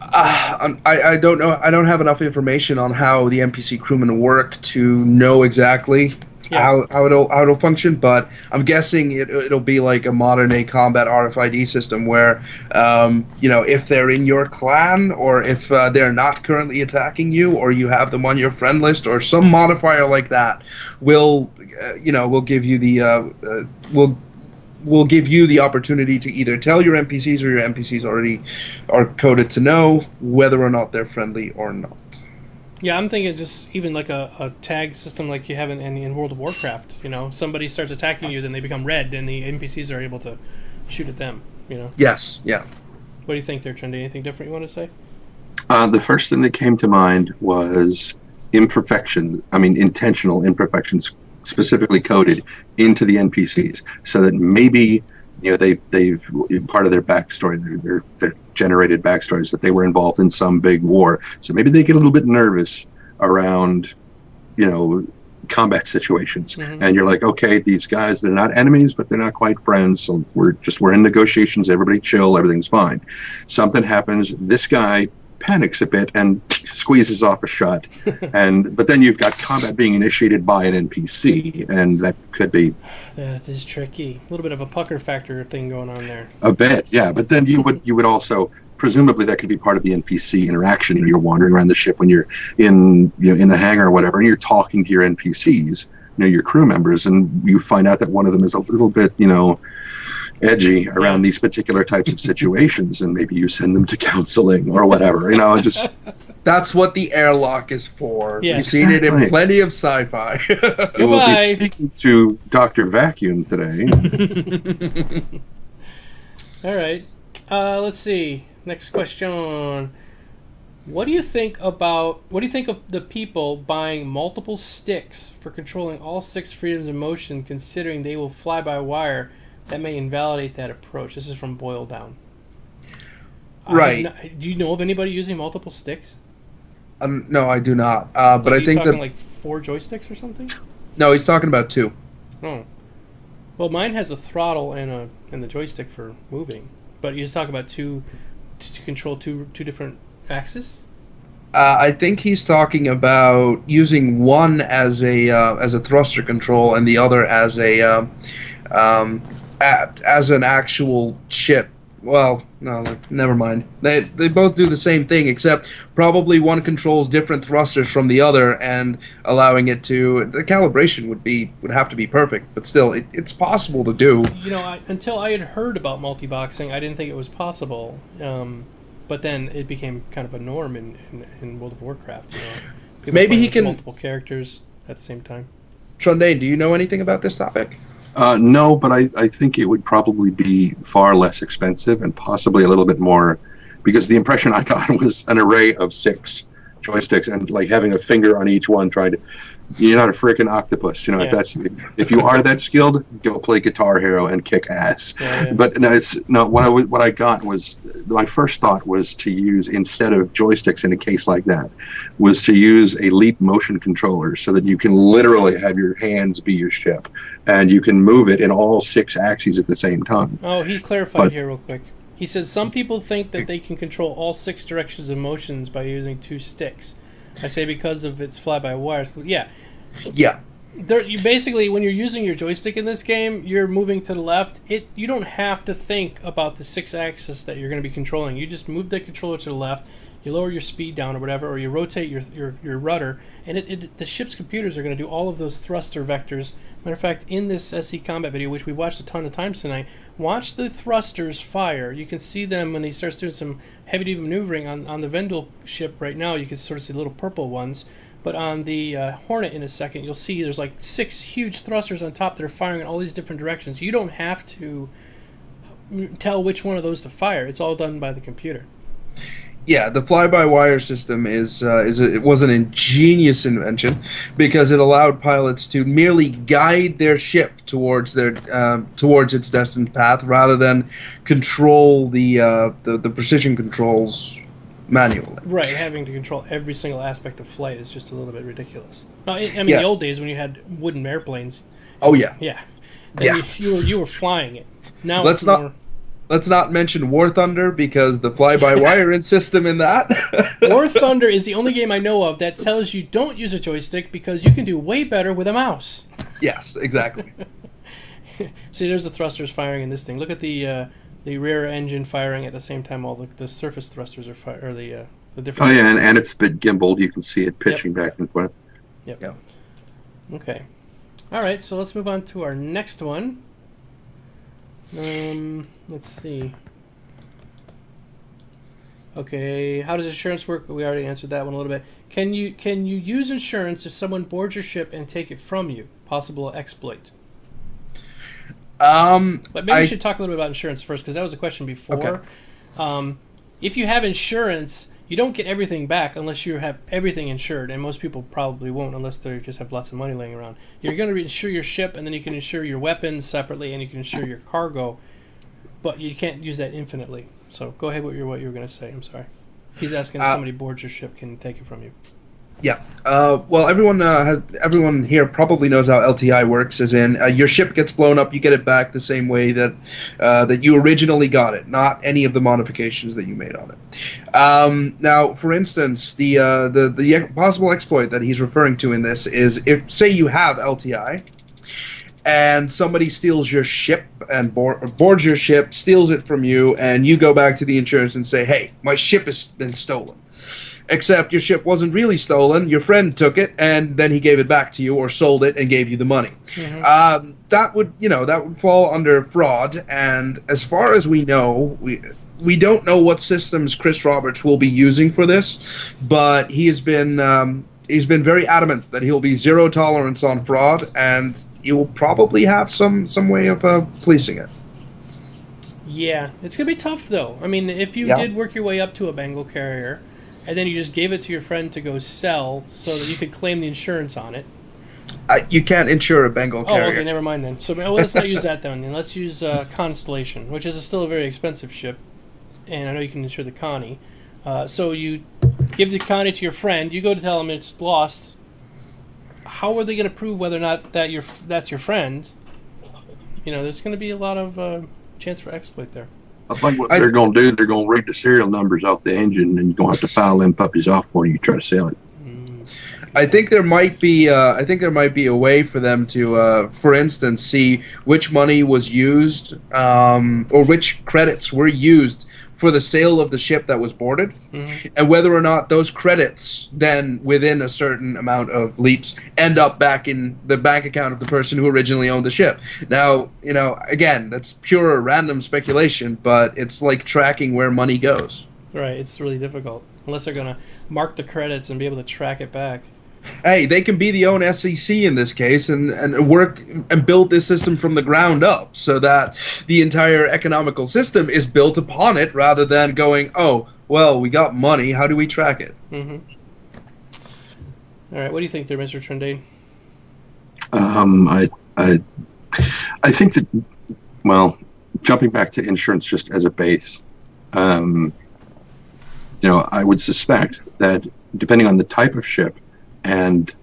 I don't know. I don't have enough information on how the NPC crewmen work to know exactly how it'll function. But I'm guessing it'll be like a modern day combat RFID system where, if they're in your clan, or if they're not currently attacking you, or you have them on your friend list, or some modifier like that, will give you the will give you the opportunity to either tell your NPCs, or your NPCs already are coded to know whether or not they're friendly or not. Yeah, I'm thinking just even like a tag system like you have in World of Warcraft. Somebody starts attacking you, then they become red, then the NPCs are able to shoot at them. Yes, yeah. What do you think there, Trendy? Anything different you want to say? The first thing that came to mind was intentional imperfections, specifically coded into the NPCs, so that maybe they've part of their backstory, their generated backstories, that they were involved in some big war. So maybe they get a little bit nervous around combat situations, and you're like, okay, these guys, they're not enemies, but they're not quite friends. So we're in negotiations. Everybody chill. Everything's fine. Something happens. This guy panics a bit and squeezes off a shot, but then you've got combat being initiated by an NPC, and that could be... That is tricky. A little bit of a pucker factor thing going on there. A bit, yeah. But then you would also, presumably that could be part of the NPC interaction when you're wandering around the ship, when you're in the hangar or whatever, and you're talking to your NPCs, your crew members, and you find out that one of them is a little bit, edgy around these particular types of situations, and maybe you send them to counseling or whatever, just... That's what the airlock is for. Yes. You've seen it in plenty of sci-fi. You will be speaking to Dr. Vacuum today. All right. Let's see. Next question. What do you think of the people buying multiple sticks for controlling all 6 freedoms of motion, considering they will fly by wire? That may invalidate that approach. This is from Boil Down. Right. Do you know of anybody using multiple sticks? No, I do not. But I think that, like 4 joysticks or something. No, he's talking about 2. Oh. Well, mine has a throttle and the joystick for moving, but you just talk about to control two different axes. I think he's talking about using one as a thruster control and the other as an actual ship. Well, no, never mind. They both do the same thing, except probably one controls different thrusters from the other, and allowing it to... The calibration would have to be perfect, but still, it's possible to do. Until I had heard about multi-boxing, I didn't think it was possible. But then it became kind of a norm in World of Warcraft. People Maybe he can... multiple characters at the same time. Trendane, do you know anything about this topic? No, but I think it would probably be far less expensive and possibly a little bit more, because the impression I got was an array of 6 joysticks and like having a finger on each one trying to... You're not a freaking octopus, Yeah. If you are that skilled, go play Guitar Hero and kick ass. Yeah. But no, what I got was, my first thought was to use, instead of joysticks in a case like that, was to use a leap motion controller, so that you can literally have your hands be your ship, and you can move it in all 6 axes at the same time. Oh, he clarified here real quick. He said some people think that they can control all 6 directions of motions by using 2 sticks. I say because of its fly-by-wire. Yeah. Yeah. You basically, when you're using your joystick in this game, you're moving to the left. You don't have to think about the 6 axis that you're going to be controlling. You just move the controller to the left, you lower your speed down or whatever, or you rotate your rudder, and the ship's computers are going to do all of those thruster vectors. Matter of fact, in this SC Combat video, which we watched a ton of times tonight, watch the thrusters fire. You can see them when he starts doing some heavy-duty maneuvering on the Vendel ship right now. You can sort of see little purple ones. But on the Hornet in a second, you'll see there's like 6 huge thrusters on top that are firing in all these different directions. You don't have to tell which one of those to fire. It's all done by the computer. Yeah, the fly-by-wire system it was an ingenious invention because it allowed pilots to merely guide their ship towards its destined path rather than control the precision controls manually. Right, having to control every single aspect of flight is just a little bit ridiculous. Now, I mean, Yeah. the old days when you had wooden airplanes. Oh yeah. Yeah. Yeah. You were flying it. Now Let's it's not more... Let's not mention War Thunder because the fly-by-wire system in that. War Thunder is the only game I know of that tells you don't use a joystick because you can do way better with a mouse. Yes, exactly. See, there's the thrusters firing in this thing. Look at the rear engine firing at the same time. All the surface thrusters are firing, or the different. Oh yeah, and it's a bit gimbaled. You can see it pitching back and forth. Yep. Yeah. Okay. All right. So let's move on to our next one. Let's see. Okay, how does insurance work? We already answered that one a little bit. Can you use insurance if someone boards your ship and take it from you? Possible exploit. But maybe we should talk a little bit about insurance first because that was a question before. Okay. If you have insurance, you don't get everything back unless you have everything insured, and most people probably won't unless they just have lots of money laying around. You're going to insure your ship, and then you can insure your weapons separately, and you can insure your cargo, but you can't use that infinitely. So go ahead with what you were going to say. I'm sorry. He's asking if somebody boards your ship, can take it from you. Yeah. Well, everyone here probably knows how LTI works. As in, your ship gets blown up, you get it back the same way that you originally got it, not any of the modifications that you made on it. Now, for instance, the possible exploit that he's referring to in this is if, say, you have LTI, and somebody steals your ship and boards your ship, steals it from you, and you go back to the insurance and say, "Hey, my ship has been stolen." Except your ship wasn't really stolen. Your friend took it, and then he gave it back to you, or sold it and gave you the money. Mm-hmm. That would fall under fraud. And as far as we know, we don't know what systems Chris Roberts will be using for this, but he's been very adamant that he'll be zero tolerance on fraud, and he will probably have some way of policing it. Yeah, it's gonna be tough though. I mean, if you did work your way up to a Bengal carrier, and then you just gave it to your friend to go sell so that you could claim the insurance on it. You can't insure a Bengal carrier. Oh, okay, never mind then. So let's not use that then. Let's use Constellation, which is still a very expensive ship, and I know you can insure the Connie. So you give the Connie to your friend. You go to tell them it's lost. How are they going to prove whether or not that's your friend? You know, there's going to be a lot of chance for exploit there. I think what they're going to do, they're going to read the serial numbers off the engine, and you're going to have to file them puppies off before you try to sell it. I think there might be a way for them to, for instance, see which money was used or which credits were used for the sale of the ship that was boarded, and whether or not those credits then, within a certain amount of leaps, end up back in the bank account of the person who originally owned the ship. Now, again, that's pure random speculation, but it's like tracking where money goes. Right, it's really difficult. Unless they're going to mark the credits and be able to track it back. Hey, they can be the own SEC in this case and work and build this system from the ground up so that the entire economical system is built upon it rather than going, oh, well, we got money, how do we track it? Mm-hmm. All right, what do you think there, Mr. Trendane? I think that, well, jumping back to insurance just as a base, I would suspect that depending on the type of ship and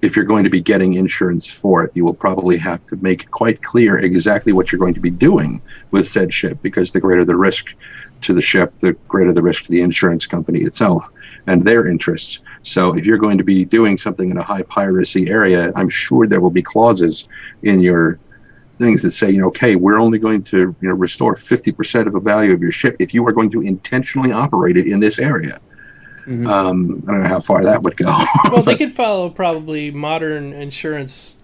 if you're going to be getting insurance for it, you will probably have to make quite clear exactly what you're going to be doing with said ship, because the greater the risk to the ship, the greater the risk to the insurance company itself and their interests. So if you're going to be doing something in a high piracy area, I'm sure there will be clauses in your things that say, okay, we're only going to restore 50% of the value of your ship if you are going to intentionally operate it in this area. I don't know how far that would go. Well, they could follow probably modern insurance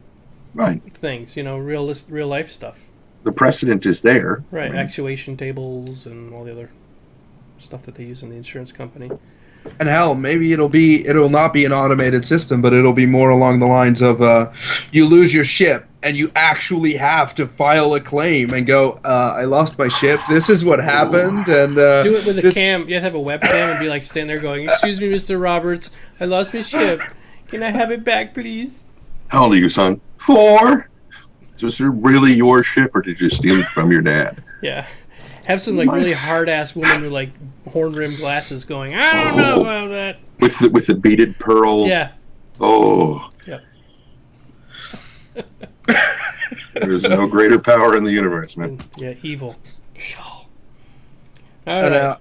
things, real life stuff. The precedent is there. Right, actuation tables and all the other stuff that they use in the insurance company. And hell, maybe it'll not be an automated system, but it'll be more along the lines of you lose your ship and you actually have to file a claim and go, I lost my ship. This is what happened. And do it with a cam. You have to have a webcam and be like standing there going, "Excuse me, Mr. Roberts, I lost my ship. Can I have it back, please?" How old are you, son? 4. So is it really your ship, or did you steal it from your dad? Yeah. Have some really hard ass woman with horn rimmed glasses going, "I don't know about that." With the beaded pearl. Yeah. Oh. Yep. There is no greater power in the universe, man. Yeah, evil. All and, right.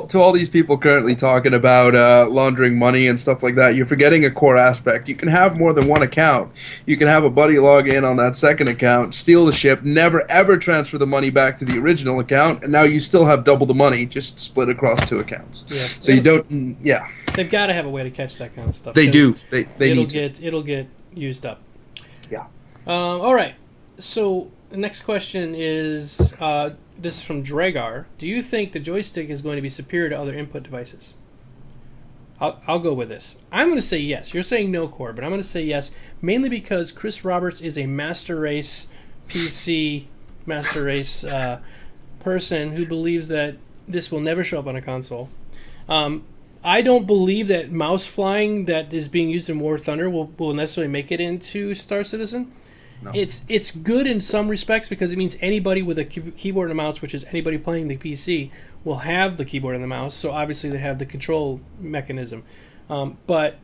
To all these people currently talking about laundering money and stuff like that, you're forgetting a core aspect. You can have more than one account. You can have a buddy log in on that second account, steal the ship, never ever transfer the money back to the original account, and now you still have double the money, just split across 2 accounts. Yeah. So you don't, yeah. They've got to have a way to catch that kind of stuff. They do. They need to. It'll get used up. Yeah. All right. So the next question is, this is from Dragar. Do you think the joystick is going to be superior to other input devices? I'll go with this. I'm going to say yes. You're saying no, Core, but I'm going to say yes, mainly because Chris Roberts is a Master Race PC, Master Race person who believes that this will never show up on a console. I don't believe that mouse flying that is being used in War Thunder will necessarily make it into Star Citizen. No. It's good in some respects because it means anybody with a keyboard and a mouse, which is anybody playing the PC, will have the keyboard and the mouse. So obviously they have the control mechanism. But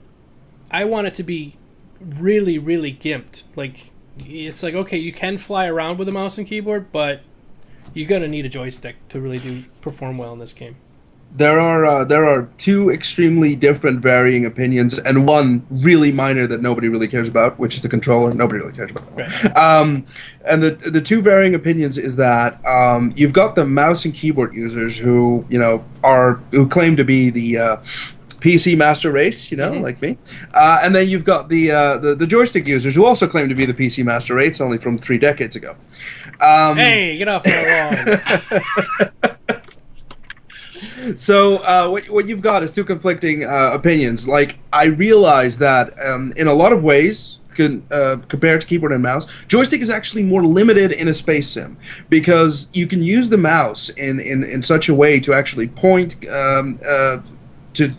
I want it to be really, really gimped. It's okay, you can fly around with a mouse and keyboard, but you're gonna need a joystick to really perform well in this game. There are 2 extremely different varying opinions, and one really minor that nobody really cares about, which is the controller. Nobody really cares about. Right. And the 2 varying opinions is that you've got the mouse and keyboard users who who claim to be the PC Master Race, like me, and then you've got the joystick users who also claim to be the PC Master Race, only from 3 decades ago. Hey, get off my lawn. So what you've got is 2 conflicting opinions. I realize that in a lot of ways, compared to keyboard and mouse, joystick is actually more limited in a space sim because you can use the mouse in such a way to actually point, to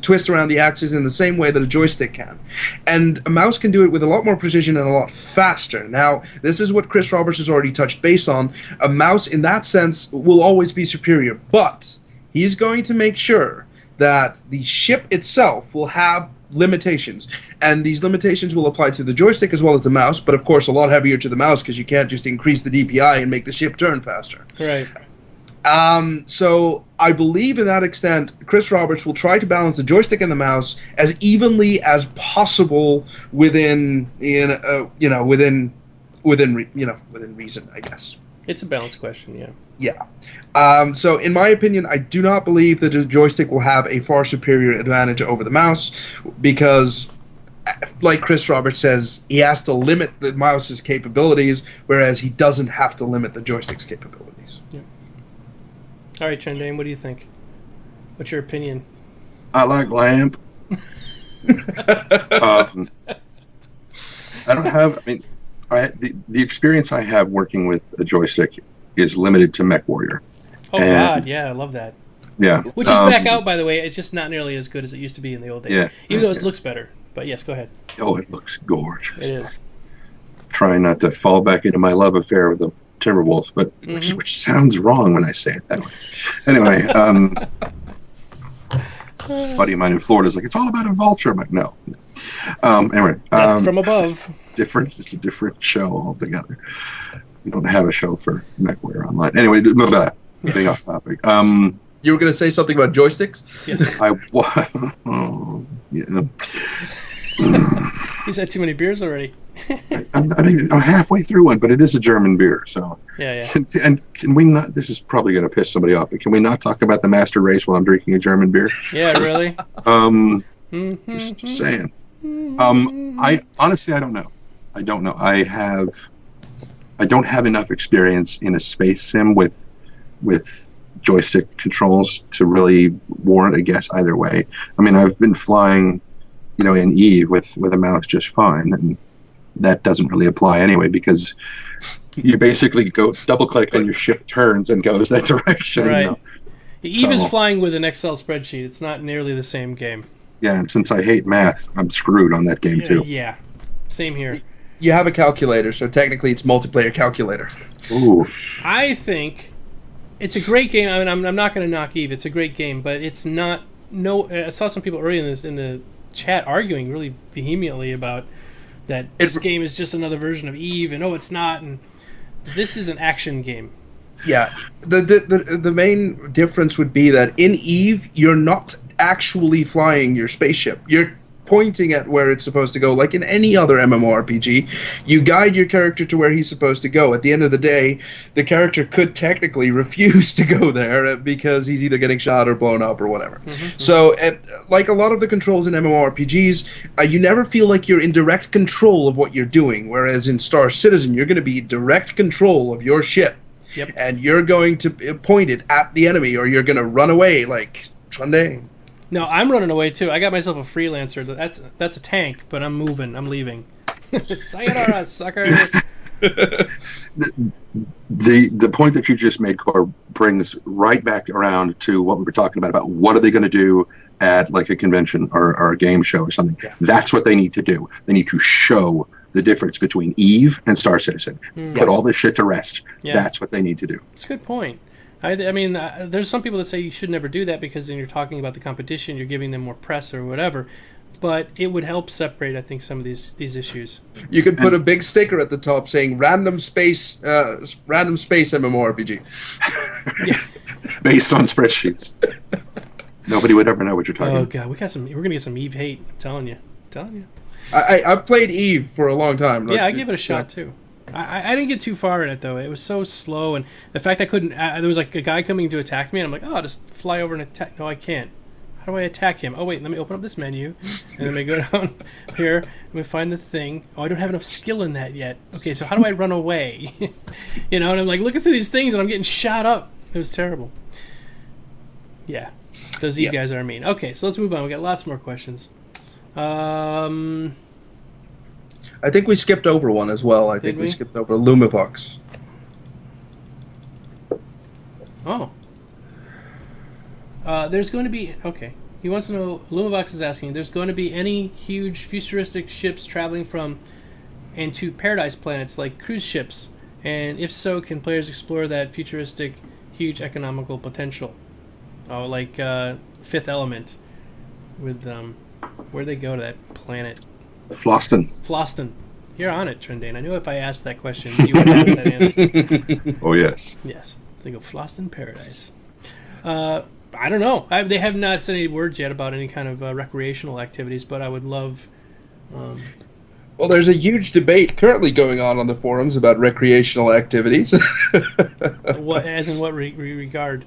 twist around the axis in the same way that a joystick can. And a mouse can do it with a lot more precision and a lot faster. Now, this is what Chris Roberts has already touched base on. A mouse, in that sense, will always be superior, but he's going to make sure that the ship itself will have limitations, and these limitations will apply to the joystick as well as the mouse, but of course a lot heavier to the mouse because you can't just increase the DPI and make the ship turn faster. Right. So I believe in that extent, Chris Roberts will try to balance the joystick and the mouse as evenly as possible within reason, I guess. It's a balance question, yeah. Yeah. So in my opinion, I do not believe that the joystick will have a far superior advantage over the mouse because, like Chris Roberts says, he has to limit the mouse's capabilities, whereas he doesn't have to limit the joystick's capabilities. Yeah. All right, Trendane, what do you think? What's your opinion? I like lamp. I don't have. I mean, the experience I have working with a joystick is limited to MechWarrior. Oh God, yeah, I love that. Yeah, which is back out, by the way. It's just not nearly as good as it used to be in the old days. Yeah, even though it looks better. But yes, go ahead. Oh, it looks gorgeous. It is. Trying not to fall back into my love affair with the Timberwolves, but which sounds wrong when I say it that way. Anyway, a buddy of mine in Florida is like, it's all about a vulture. I'm like, no. Anyway, Death from above. It's a different show altogether. We don't have a show for MechWarrior Online. Anyway, moving off topic. You were going to say something about joysticks? Yes. He's had too many beers already. I'm halfway through one, but it is a German beer, so. Yeah. Can we not? This is probably going to piss somebody off, but can we not talk about the master race while I'm drinking a German beer? Yeah, really. Just saying. I honestly, I don't know. I don't have enough experience in a space sim with joystick controls to really warrant a guess either way. I mean, I've been flying, in Eve with a mouse just fine, and that doesn't really apply anyway because you basically go double click and your ship turns and goes that direction. Right. Eve is flying with an Excel spreadsheet. It's not nearly the same game. Yeah, and since I hate math, I'm screwed on that game too. Yeah, same here. You have a calculator, so technically it's multiplayer calculator. Ooh. I think it's a great game. I mean, I'm not going to knock Eve. It's a great game, but it's not. No, I saw some people earlier in the chat arguing really vehemently about that this game is just another version of Eve, and it's not. And this is an action game. Yeah, the main difference would be that in Eve, you're not actually flying your spaceship. You're pointing at where it's supposed to go. Like in any other MMORPG, you guide your character to where he's supposed to go. At the end of the day, the character could technically refuse to go there because he's either getting shot or blown up or whatever. So, like a lot of the controls in MMORPGs, you never feel like you're in direct control of what you're doing, whereas in Star Citizen, you're going to be in direct control of your ship. Yep. And you're going to point it at the enemy, or you're going to run away like Trendane. No, I'm running away too. I got myself a freelancer. That's a tank, but I'm moving. I'm leaving. Sayonara, sucker. The point that you just made, Core, brings right back around to what we were talking about what are they going to do at like a convention or a game show or something. Yeah. That's what they need to do. They need to show the difference between Eve and Star Citizen. Put all this shit to rest. Yeah. That's what they need to do. That's a good point. I mean, there's some people that say you should never do that because then you're talking about the competition, you're giving them more press or whatever. But it would help separate, I think, some of these issues. You could put a big sticker at the top saying "Random Space MMORPG." Yeah. Based on spreadsheets. Nobody would ever know what you're talking about. Oh god, we're gonna get some Eve hate. I'm telling you. I've played Eve for a long time. Yeah, I give it a shot too. I didn't get too far in it though. It was so slow, and the fact I couldn't. There was like a guy coming to attack me, and I'm like, I'll just fly over and attack. No, I can't. How do I attack him? Oh wait, let me open up this menu, and then we go down here and we find the thing. Oh, I don't have enough skill in that yet. Okay, so how do I run away? And I'm like looking through these things, and I'm getting shot up. It was terrible. Yeah, those Eve guys are mean. Okay, so let's move on. We got lots more questions. I think we skipped over one as well. I think we skipped over Lumivox. Oh. There's going to be... Okay. He wants to know... Lumivox is asking, there's going to be any huge futuristic ships traveling from and to paradise planets like cruise ships? And if so, can players explore that futuristic, huge economical potential? Oh, like Fifth Element. With... Where'd they go to that planet? Floston. You're on it, Trendane. I knew if I asked that question, you would have that answer. Oh, yes. Yes. Think of Floston Paradise. I don't know. They have not said any words yet about any kind of recreational activities, but I would love... Well, there's a huge debate currently going on the forums about recreational activities. As in what regard?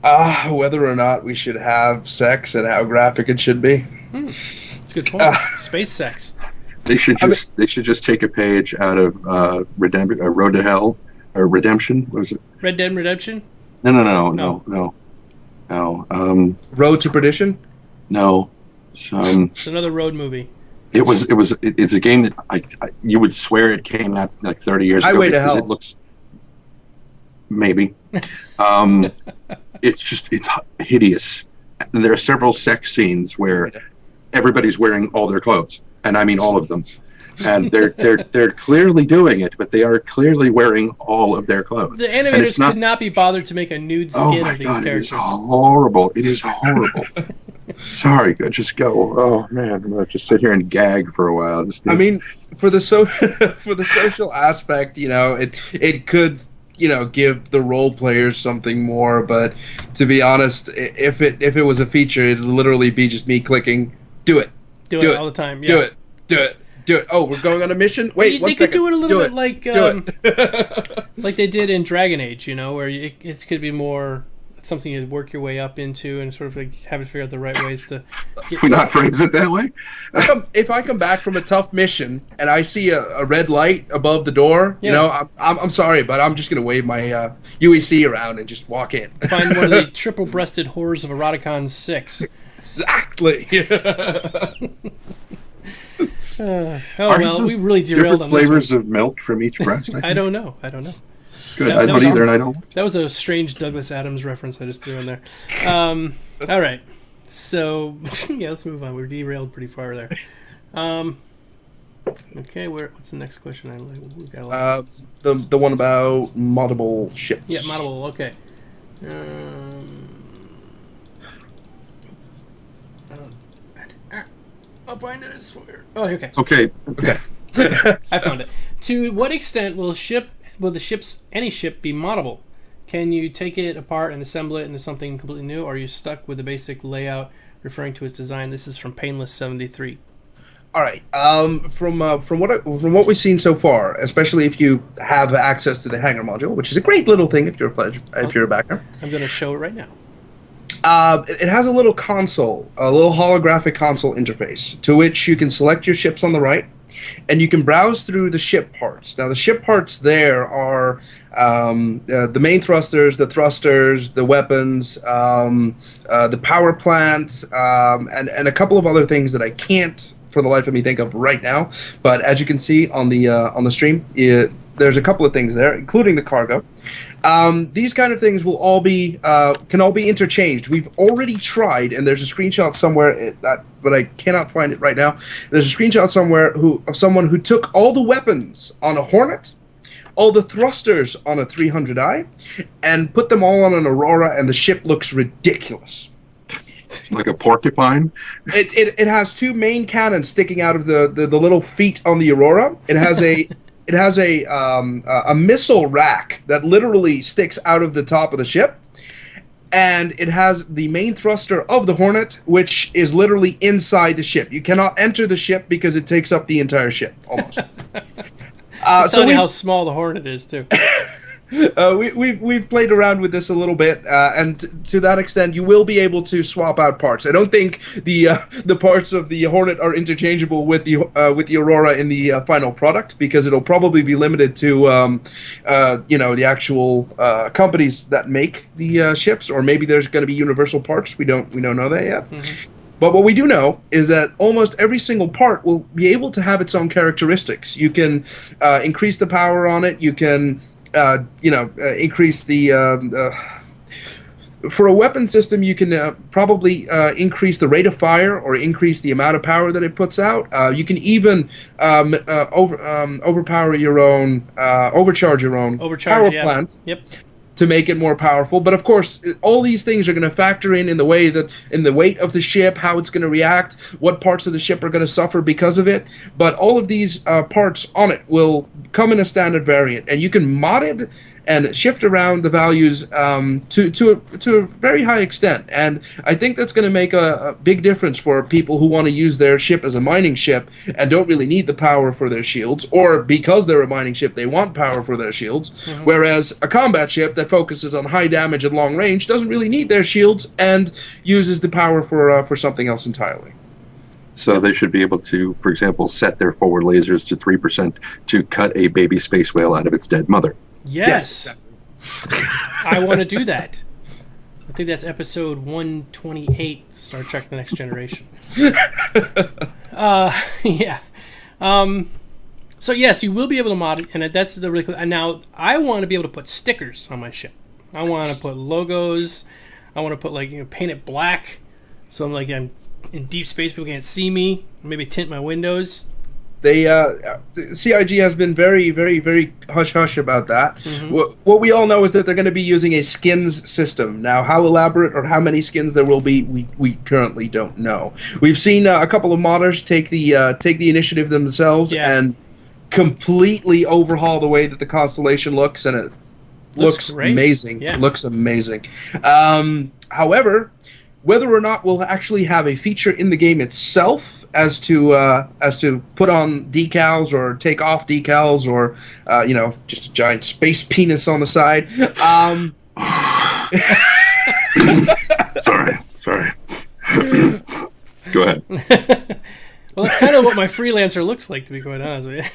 Whether or not we should have sex and how graphic it should be. That's a good point. Space sex. They should just take a page out of Road to Hell or Redemption. What was it? Red Dead Redemption? No. Road to Perdition? No. It's another road movie. It's a game that you would swear it came out like 30 years ago. Highway to Hell. It looks maybe. It's hideous. There are several sex scenes where everybody's wearing all their clothes, and I mean all of them. And they're clearly doing it, but they are clearly wearing all of their clothes. The animators could not be bothered to make a nude skin of these characters. It is horrible. It is horrible. Sorry, just go. Oh man, I'm gonna just sit here and gag for a while. I mean, for the for the social aspect, it could give the role players something more. But to be honest, if it was a feature, it'd literally be just me clicking, do it all the time. Yeah. do it. Oh, we're going on a mission. Wait, they could do it a little bit like it. like they did in Dragon Age, where it could be more something you work your way up into and sort of like have to figure out the right ways to get. We not phrase it that way. If I come back from a tough mission and I see a red light above the door, I'm sorry, but I'm just gonna wave my UEC around and just walk in. Find one of the triple-breasted horrors of Eroticon 6. Exactly. We really derailed different on flavors of milk from each breast. I don't know. Good. I don't either, and I don't. That was a strange Douglas Adams reference I just threw in there. All right. So, yeah, let's move on. We're derailed pretty far there. Okay, what's the next question? We got a lot. The one about moddable ships. Yeah, moddable. Okay. I'll find it, I swear. Oh, okay. Okay. I found it. To what extent will any ship be moddable? Can you take it apart and assemble it into something completely new, or are you stuck with the basic layout referring to its design? This is from Painless73. All right. From what we've seen so far, especially if you have access to the hangar module, which is a great little thing if you're a backer. I'm going to show it right now. It has a little console, a little holographic console interface, to which you can select your ships on the right, and you can browse through the ship parts. Now, the ship parts there are the main thrusters, the weapons, the power plant, and a couple of other things that I can't, for the life of me, think of right now. But as you can see on the stream, there's a couple of things there, including the cargo. These kind of things can all be interchanged. We've already tried, and there's a screenshot somewhere but I cannot find it right now. There's a screenshot somewhere of someone who took all the weapons on a Hornet, all the thrusters on a 300i, and put them all on an Aurora, and the ship looks ridiculous. Like a porcupine. It has two main cannons sticking out of the little feet on the Aurora. It has a missile rack that literally sticks out of the top of the ship, and it has the main thruster of the Hornet, which is literally inside the ship. You cannot enter the ship because it takes up the entire ship almost. It's funny how small the Hornet is too. We've played around with this a little bit, and to that extent, you will be able to swap out parts. I don't think the parts of the Hornet are interchangeable with the Aurora in the final product, because it'll probably be limited to the actual companies that make the ships, or maybe there's going to be universal parts. We don't know that yet. Mm-hmm. But what we do know is that almost every single part will be able to have its own characteristics. You can increase the power on it. You can increase the for a weapon system, you can probably increase the rate of fire or increase the amount of power that it puts out. You can even overcharge your own power plant. Yep. To make it more powerful. But of course, all these things are going to factor in the weight of the ship, how it's going to react, what parts of the ship are going to suffer because of it. But all of these parts on it will come in a standard variant, and you can mod it and shift around the values to a very high extent. And I think that's going to make a big difference for people who want to use their ship as a mining ship and don't really need the power for their shields, or because they're a mining ship, they want power for their shields. Mm-hmm. Whereas a combat ship that focuses on high damage and long range doesn't really need their shields and uses the power for something else entirely. So they should be able to, for example, set their forward lasers to 3% to cut a baby space whale out of its dead mother. Yes. I want to do that. I think that's episode 128, Star Trek The Next Generation. Yeah. So yes, you will be able to mod it, and that's the really cool. And now I want to be able to put stickers on my ship. I want to put logos. I want to put paint it black, so I'm in deep space, people can't see me. Maybe tint my windows. They CIG has been very, very, very hush hush about that. What we all know is that they're going to be using a skins system. Now, how elaborate or how many skins there will be, we currently don't know. We've seen a couple of modders take the initiative themselves and completely overhaul the way that the constellation looks, and it looks amazing. Yeah. Looks amazing. However, whether or not we'll actually have a feature in the game itself as to put on decals or take off decals or just a giant space penis on the side. Sorry. Go ahead. Well, that's kind of what my freelancer looks like, to be quite honest with you.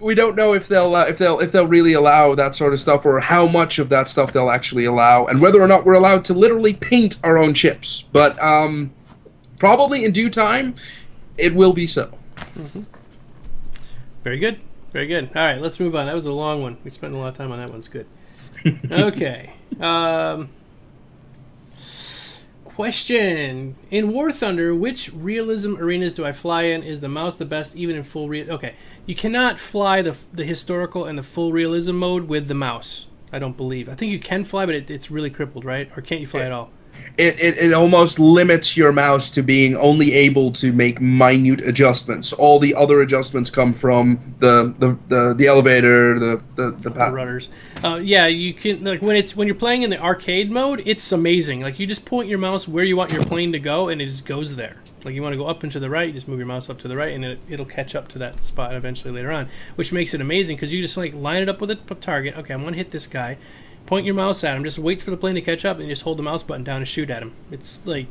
We don't know if they'll really allow that sort of stuff, or how much of that stuff they'll actually allow, and whether or not we're allowed to literally paint our own ships. But probably in due time, it will be so. Very good. Very good. All right, let's move on. That was a long one. We spent a lot of time on that one. It's good. Okay. Question. In War Thunder, which realism arenas do I fly in? Is the mouse the best even in full real... Okay. You cannot fly the historical and the full realism mode with the mouse. I don't believe. I think you can fly, but it's really crippled, right? Or can't you fly at all? It almost limits your mouse to being only able to make minute adjustments. All the other adjustments come from the elevator, the rudders. Yeah, you can, like, when you're playing in the arcade mode, it's amazing. Like, you just point your mouse where you want your plane to go, and it just goes there. Like, you want to go up and to the right, you just move your mouse up to the right, and it'll catch up to that spot eventually later on, which makes it amazing because you just like line it up with a target. Okay, I'm going to hit this guy. Point your mouse at him, just wait for the plane to catch up, and just hold the mouse button down and shoot at him. It's like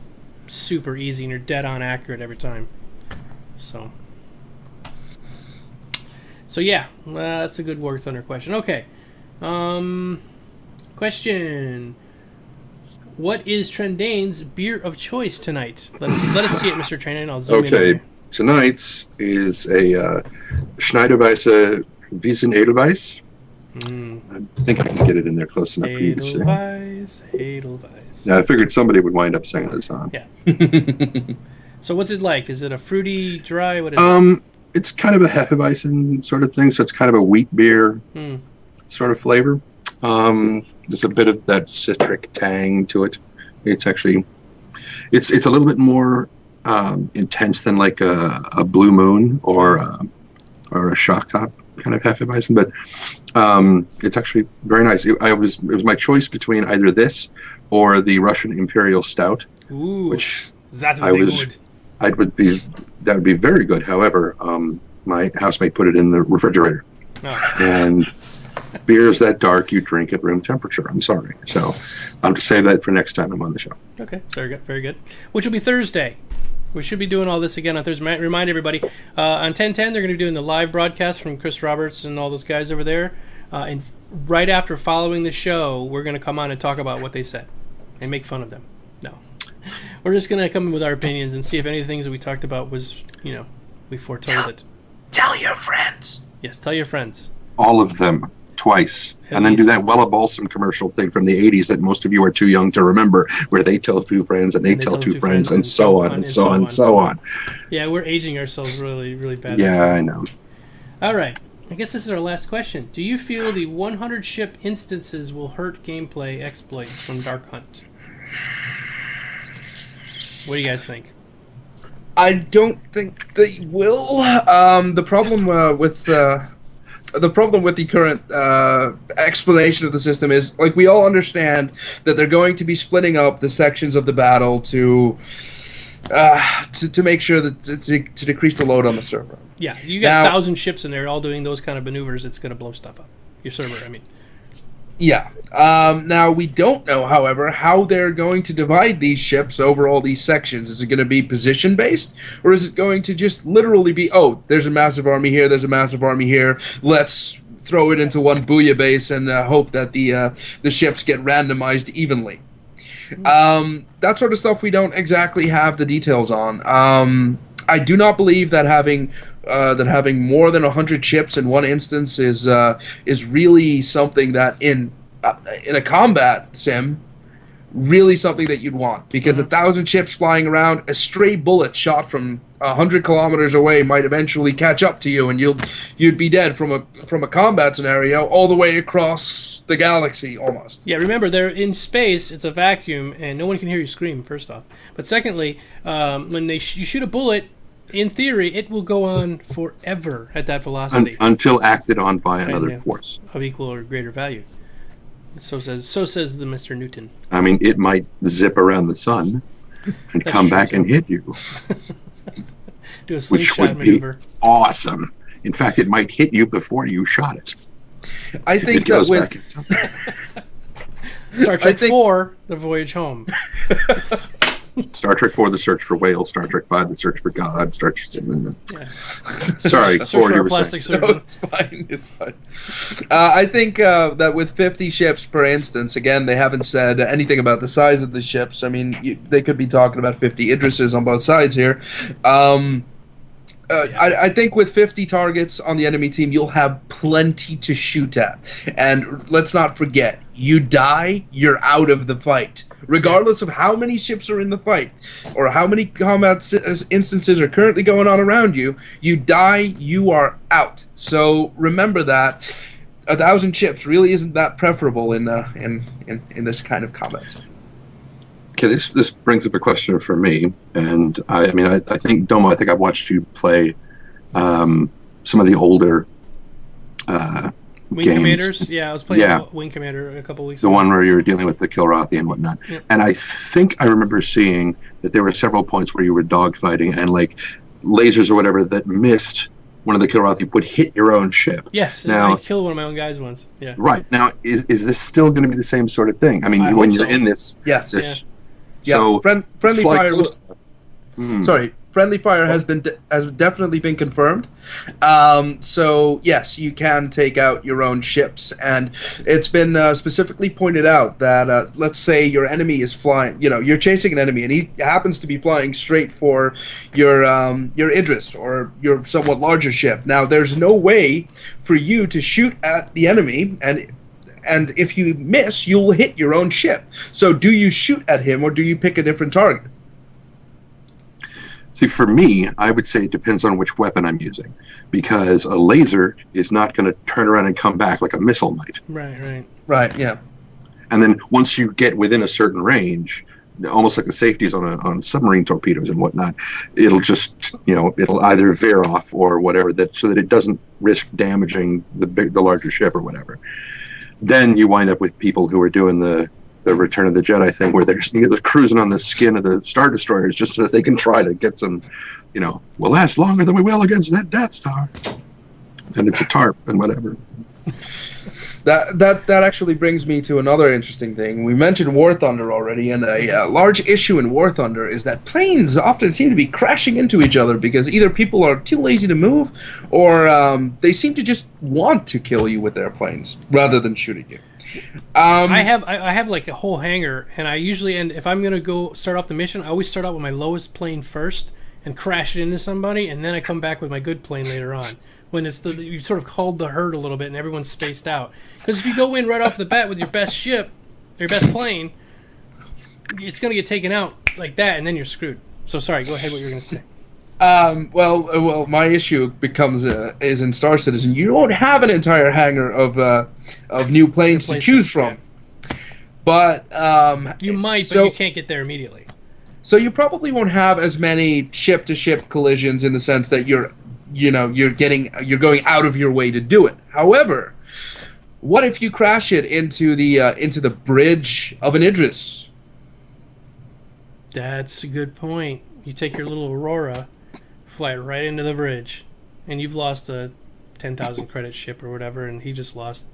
super easy, and you're dead on accurate every time. So yeah, that's a good War Thunder question. Okay, question: what is Trendane's beer of choice tonight? Let us see it, Mr. Trendane. I'll zoom in. Okay, tonight's is a Schneiderweisse Wiesen Edelweiss. I think I can get it in there close enough for you to see. Edelweiss. Yeah, I figured somebody would wind up singing this song. Yeah. So what's it like? Is it a fruity, dry? What is it? It's kind of a Hefeweizen sort of thing, so it's kind of a wheat beer sort of flavor. There's a bit of that citric tang to it. It's actually, it's a little bit more intense than like a Blue Moon or a Shock Top kind of Hefeweizen, but it's actually very nice. It was my choice between either this or the Russian Imperial Stout, which that would be very good. However, my housemate put it in the refrigerator, and beer is that dark you drink at room temperature. I'm sorry, so I'll just save that for next time I'm on the show. Okay, very good, very good. Which will be Thursday. We should be doing all this again on Thursday. Remind everybody, on 1010, they're going to be doing the live broadcast from Chris Roberts and all those guys over there. And right after following the show, we're going to come on and talk about what they said and make fun of them. No. We're just going to come in with our opinions and see if any of the things that we talked about was, we foretold it. Tell your friends. Yes, tell your friends. All of them. Twice. And then do that Wella Balsam commercial thing from the 80s that most of you are too young to remember, where they tell two friends and they tell two friends and so on and so on and so on. Yeah, we're aging ourselves really, really bad. Yeah, I know. All right. I guess this is our last question. Do you feel the 100 ship instances will hurt gameplay exploits from Dark Hunt? What do you guys think? I don't think they will. The problem with the current explanation of the system is, like, we all understand that they're going to be splitting up the sections of the battle to make sure that to decrease the load on the server. Yeah, you got 1,000 ships in there all doing those kind of maneuvers. It's going to blow stuff up. Your server, I mean. Yeah. Now, we don't know, however, how they're going to divide these ships over all these sections. Is it going to be position-based? Or is it going to just literally be, oh, there's a massive army here, there's a massive army here, let's throw it into one booyah base and hope that the ships get randomized evenly? That sort of stuff we don't exactly have the details on. I do not believe that having more than 100 ships in one instance is really something that in a combat sim really something that you'd want, because 1,000 ships flying around, a stray bullet shot from 100 kilometers away might eventually catch up to you, and you'd be dead from a combat scenario all the way across the galaxy almost. Yeah, remember, they're in space, it's a vacuum, and no one can hear you scream, first off. But secondly, when you shoot a bullet, in theory, it will go on forever at that velocity. Until acted on by another force. Of equal or greater value. So says the Mr. Newton. I mean, it might zip around the sun and come back and hit you. Do a slingshot maneuver. Be awesome. In fact, it might hit you before you shot it. I think that with Star Trek 4, The Voyage Home. Star Trek 4, The Search for Whale. Star Trek 5, The Search for God. Star Trek 6. Yeah. Sorry, Search for a plastic surgeon. No, it's fine. It's fine. I think that with 50 ships, per instance, again, they haven't said anything about the size of the ships. I mean, they could be talking about 50 Idrises on both sides here. I think with 50 targets on the enemy team, you'll have plenty to shoot at. And let's not forget, you die, you're out of the fight. Regardless of how many ships are in the fight, or how many combat instances are currently going on around you, you die, you are out. So remember that 1,000 ships really isn't that preferable in this kind of combat. Okay, this brings up a question for me, and I think Domo, I think I've watched you play some of the older Wing games. Commanders? Yeah, I was playing Wing Commander a couple weeks ago. The one where you were dealing with the Kilrathi and whatnot. Yep. And I think I remember seeing that there were several points where you were dogfighting and like lasers or whatever that missed one of the Kilrathi would hit your own ship. Yes, now, I killed one of my own guys once. Yeah. Right. Now, is this still going to be the same sort of thing? I mean, when you're in this... Yes. Yeah. So, friendly fire... Friendly fire has definitely been confirmed. So yes, you can take out your own ships, and it's been specifically pointed out that let's say your enemy is flying. You're chasing an enemy, and he happens to be flying straight for your Idris or your somewhat larger ship. Now, there's no way for you to shoot at the enemy, and if you miss, you'll hit your own ship. So, do you shoot at him, or do you pick a different target? See, for me, I would say it depends on which weapon I'm using, because a laser is not going to turn around and come back like a missile might. Right, yeah. And then once you get within a certain range, almost like the safeties on submarine torpedoes and whatnot, it'll just, it'll either veer off or whatever, so that it doesn't risk damaging the larger ship or whatever. Then you wind up with people who are doing the Return of the Jedi thing, where they're cruising on the skin of the Star Destroyers just so that they can try to get some, we'll last longer than we will against that Death Star. And it's a tarp and whatever. That actually brings me to another interesting thing. We mentioned War Thunder already, and a large issue in War Thunder is that planes often seem to be crashing into each other because either people are too lazy to move, or they seem to just want to kill you with their planes rather than shooting you. I have like a whole hangar, and I usually if I'm gonna go start off the mission, I always start out with my lowest plane first and crash it into somebody, and then I come back with my good plane later on. When you've sort of called the herd a little bit and everyone's spaced out. Because if you go in right off the bat with your best ship, or your best plane, it's going to get taken out like that, and then you're screwed. So sorry, go ahead. What you were going to say? Well, my issue becomes is in Star Citizen. You don't have an entire hangar of new planes to choose from. Yeah. But you might, but you can't get there immediately. So you probably won't have as many ship-to-ship collisions in the sense that you're going out of your way to do it. However, what if you crash it into the bridge of an Idris? That's a good point. You take your little Aurora, fly it right into the bridge, and you've lost a 10,000 credit ship or whatever, and he just lost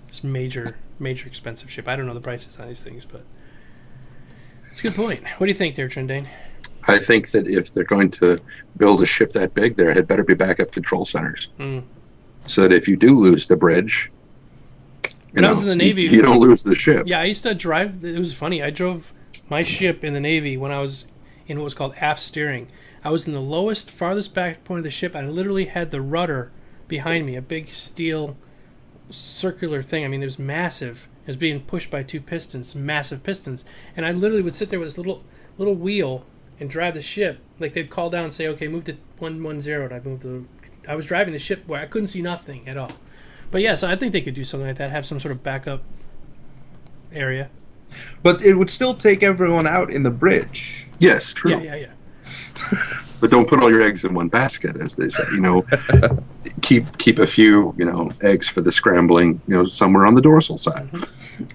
this major expensive ship. I don't know the prices on these things, but it's a good point. What do you think there, Trendane? I think that if they're going to build a ship that big, there had better be backup control centers. So that if you do lose the bridge, when I was in the Navy, you don't lose the ship. Yeah, I used to drive. It was funny. I drove my ship in the Navy when I was in what was called aft steering. I was in the lowest, farthest back point of the ship, and I literally had the rudder behind me, a big steel circular thing. I mean, it was massive. It was being pushed by 2 pistons, massive pistons, and I literally would sit there with this little wheel and drive the ship. Like they'd call down and say, "Okay, move to 110," and I was driving the ship where I couldn't see nothing at all. But yes, I think they could do something like that. Have some sort of backup area. But it would still take everyone out in the bridge. Yes, true. Yeah. But don't put all your eggs in one basket, as they say. Keep a few, eggs for the scrambling, somewhere on the dorsal side.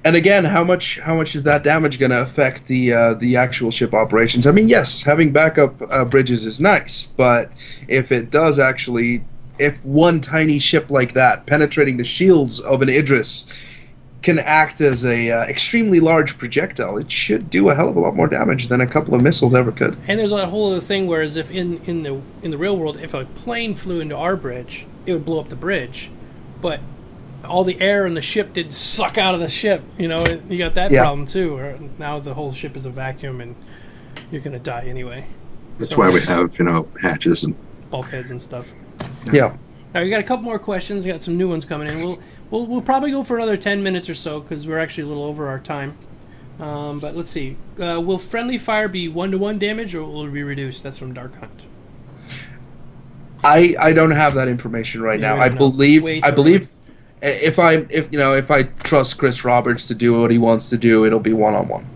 And again, how much is that damage going to affect the actual ship operations? I mean, yes, having backup bridges is nice, but if it does actually, if one tiny ship like that penetrating the shields of an Idris can act as a extremely large projectile, it should do a hell of a lot more damage than a couple of missiles ever could. And there's a whole other thing, whereas if in the real world, if a plane flew into our bridge, it would blow up the bridge, but all the air in the ship did suck out of the ship. You got that problem too. Or now the whole ship is a vacuum, and you're gonna die anyway. That's why we have hatches and bulkheads and stuff. Yeah. Now we got a couple more questions. We got some new ones coming in. We'll probably go for another 10 minutes or so because we're actually a little over our time. But let's see. Will friendly fire be 1-to-1 damage, or will it be reduced? That's from Dark Hunt. I don't have that information right now. I believe if I trust Chris Roberts to do what he wants to do, it'll be 1-on-1.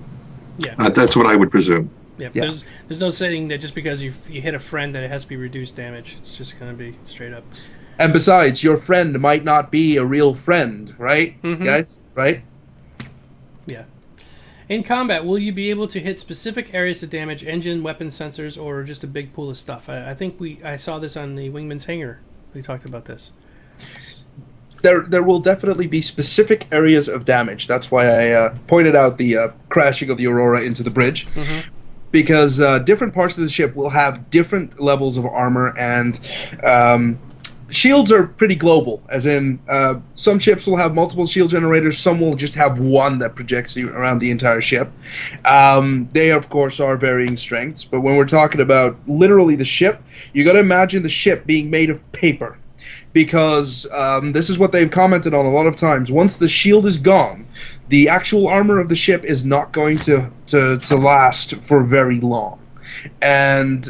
Yeah. That's what I would presume. Yeah. There's no saying that just because you hit a friend that it has to be reduced damage. It's just going to be straight up. And besides, your friend might not be a real friend, right, guys? Right? Yeah. In combat, will you be able to hit specific areas to damage engine, weapon sensors, or just a big pool of stuff? I think I saw this on the Wingman's hangar. We talked about this. There will definitely be specific areas of damage. That's why I pointed out the crashing of the Aurora into the bridge. Because different parts of the ship will have different levels of armor, and shields are pretty global, as in some ships will have multiple shield generators, some will just have one that projects around the entire ship. They, of course, are varying strengths, but when we're talking about literally the ship, you got to imagine the ship being made of paper. Because this is what they've commented on a lot of times. Once the shield is gone, the actual armor of the ship is not going to last for very long. And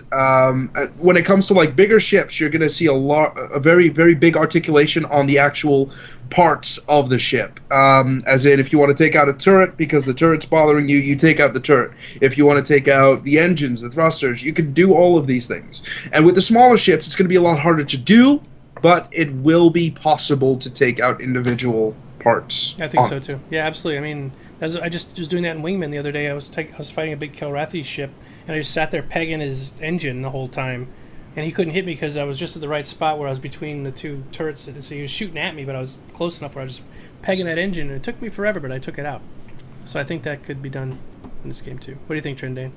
when it comes to like bigger ships, you're going to see a very, very big articulation on the actual parts of the ship. As in, if you want to take out a turret because the turret's bothering you, you take out the turret. If you want to take out the engines, the thrusters, you can do all of these things. And with the smaller ships, it's going to be a lot harder to do, but it will be possible to take out individual parts. I think so too. Yeah, absolutely. I mean, I just was doing that in Wingman the other day. I was fighting a big Kelrathi ship, and I just sat there pegging his engine the whole time, and he couldn't hit me because I was just at the right spot where I was between the two turrets. So he was shooting at me, but I was close enough where I was just pegging that engine, and it took me forever, but I took it out. So I think that could be done in this game too. What do you think, Trendane?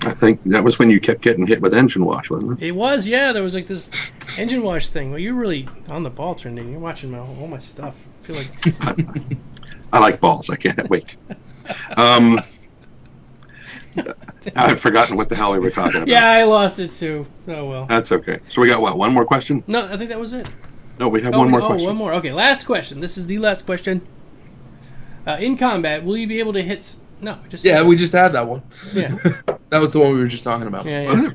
I think that was when you kept getting hit with engine wash, wasn't it? It was, yeah. There was like this engine wash thing. Well, you're really on the ball, Trendane. You're watching all my stuff. I feel like I like balls. I can't wait. I've forgotten what the hell we were talking about. Yeah, I lost it too. Oh well. That's okay. So we got what? One more question? No, I think that was it. No, we have one more question. One more. Okay, last question. This is the last question. In combat, will you be able to hit? No, we just had that one. Yeah. That was the one we were just talking about. Yeah.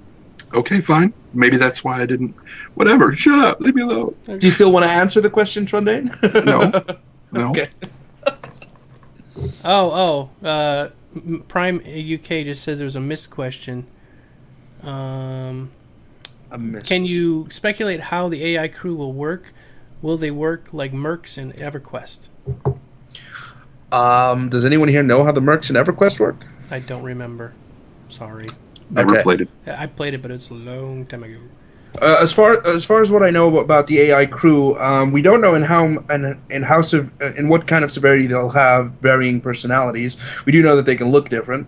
Okay, fine. Maybe that's why I didn't. Whatever. Shut up. Leave me alone. Okay. Do you still want to answer the question, Trendane? No. Okay. Prime UK just says there was a missed question. A missed. Can you speculate how the AI crew will work? Will they work like Mercs in EverQuest? Does anyone here know how the Mercs in EverQuest work? I don't remember. Sorry. Never played it. I played it, but it's a long time ago. As far as what I know about the AI crew, we don't know in what kind of severity they'll have varying personalities. We do know that they can look different.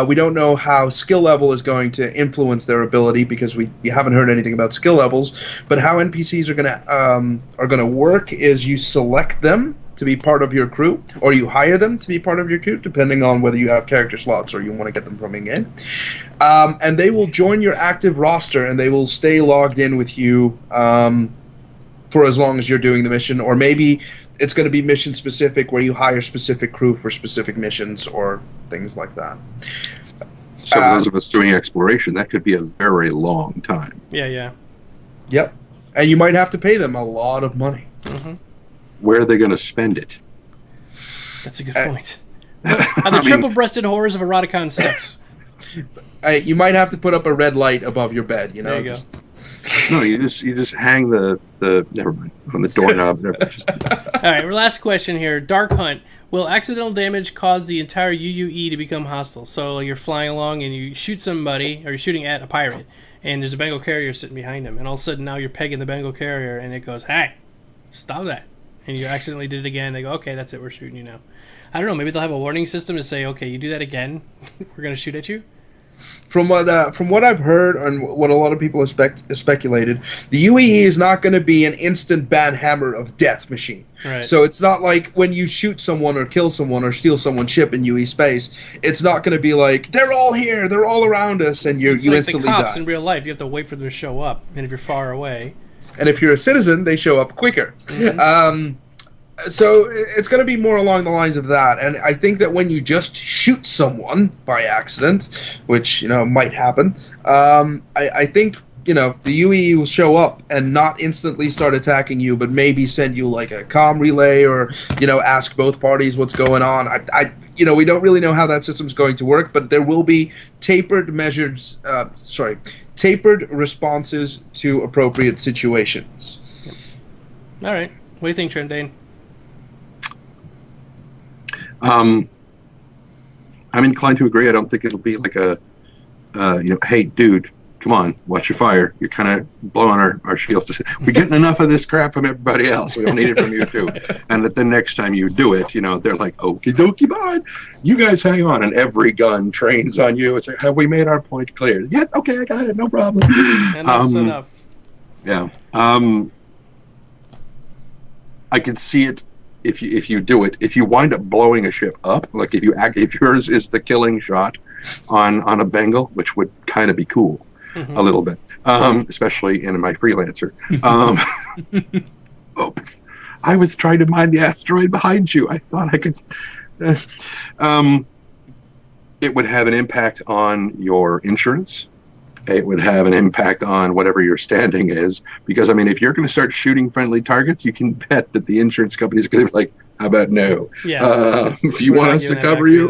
We don't know how skill level is going to influence their ability because we haven't heard anything about skill levels. But how NPCs are gonna work is you select them to be part of your crew, or you hire them to be part of your crew, depending on whether you have character slots or you want to get them from in-game. And they will join your active roster, and they will stay logged in with you for for as long as you're doing the mission, or maybe it's going to be mission specific where you hire specific crew for specific missions or things like that. So for those of us doing exploration, that could be a very long time. Yeah. Yep. And you might have to pay them a lot of money. Mm-hmm. Where are they going to spend it? That's a good point. Are the triple-breasted horrors of Eroticon 6? You might have to put up a red light above your bed, you know? There you go. No, you just hang the never mind, on the doorknob. All right, last question here. Dark Hunt. Will accidental damage cause the entire UUE to become hostile? So you're flying along and you shoot somebody, or you're shooting at a pirate, and there's a Bengal carrier sitting behind him, and all of a sudden now you're pegging the Bengal carrier, and it goes, "Hey, stop that!" And you accidentally did it again. They go, "Okay, that's it. We're shooting you now." I don't know. Maybe they'll have a warning system to say, "Okay, you do that again, we're going to shoot at you." From what I've heard and what a lot of people have speculated, the UEE is not going to be an instant bad hammer of death machine. Right. So it's not like when you shoot someone or kill someone or steal someone's ship in UE space, it's not going to be like, they're all here, they're all around us, and you like instantly the cops die. in real life. You have to wait for them to show up, and if you're far away. And if you're a citizen, they show up quicker. Mm-hmm. So it's going to be more along the lines of that. And I think that when you just shoot someone by accident, which, might happen, I think, the UEE will show up and not instantly start attacking you, but maybe send you like a comm relay or, ask both parties what's going on. We don't really know how that system's going to work, but there will be tapered responses to appropriate situations. All right. What do you think, Trendane? I'm inclined to agree. I don't think it'll be like hey, dude, come on, watch your fire. You're kind of blowing our shields. We're getting enough of this crap from everybody else. We don't need it from you, too. And the next time you do it, they're like, okie dokie, fine. You guys hang on. And every gun trains on you. It's like, have we made our point clear? Yes, okay, I got it. No problem. Enough's enough. Yeah. I can see it. If you do it, if you wind up blowing a ship up, like if yours is the killing shot on a Bengal, which would kind of be cool, a little bit, especially in my freelancer. I was trying to mine the asteroid behind you. I thought I could. It would have an impact on your insurance. It would have an impact on whatever your standing is. Because, if you're going to start shooting friendly targets, you can bet that the insurance company is going to be like, how about no? Yeah. If you want us to cover you?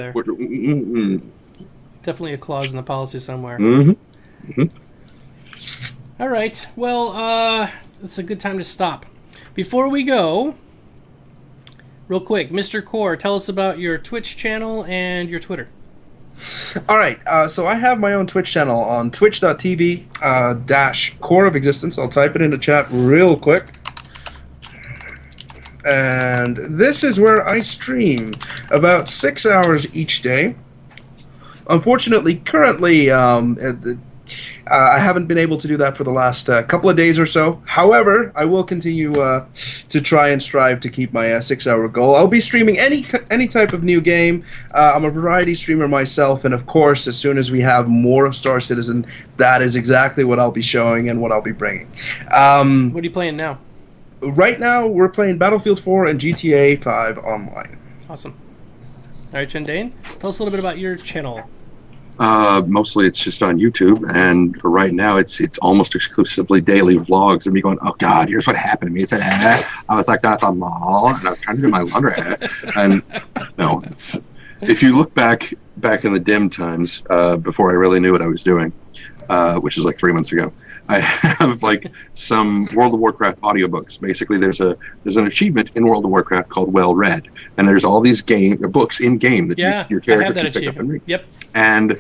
Definitely a clause in the policy somewhere. Mm-hmm. Mm-hmm. All right. Well, it's a good time to stop. Before we go, real quick, Mr. Core, tell us about your Twitch channel and your Twitter. All right, so I have my own Twitch channel on twitch.tv/CoreofexisteNz. I'll type it in the chat real quick. And this is where I stream about 6 hours each day. Unfortunately, currently, I haven't been able to do that for the last couple of days or so. However, I will continue to try and strive to keep my 6-hour goal. I'll be streaming any type of new game. I'm a variety streamer myself, and of course, as soon as we have more of Star Citizen, that is exactly what I'll be showing and what I'll be bringing. What are you playing now? Right now, we're playing Battlefield 4 and GTA 5 online. Awesome. All right, Trendane, tell us a little bit about your channel. Mostly it's just on YouTube, and for right now it's almost exclusively daily vlogs of me going, oh god, here's what happened to me. It's I was like at the mall and I was trying to do my laundry, and no, it's if you look back in the dim times before I really knew what I was doing, which is like 3 months ago, I have like some World of Warcraft audiobooks. Basically, there's an achievement in World of Warcraft called Well Read, and there's all these books in game that your character can pick up and read. Yep. And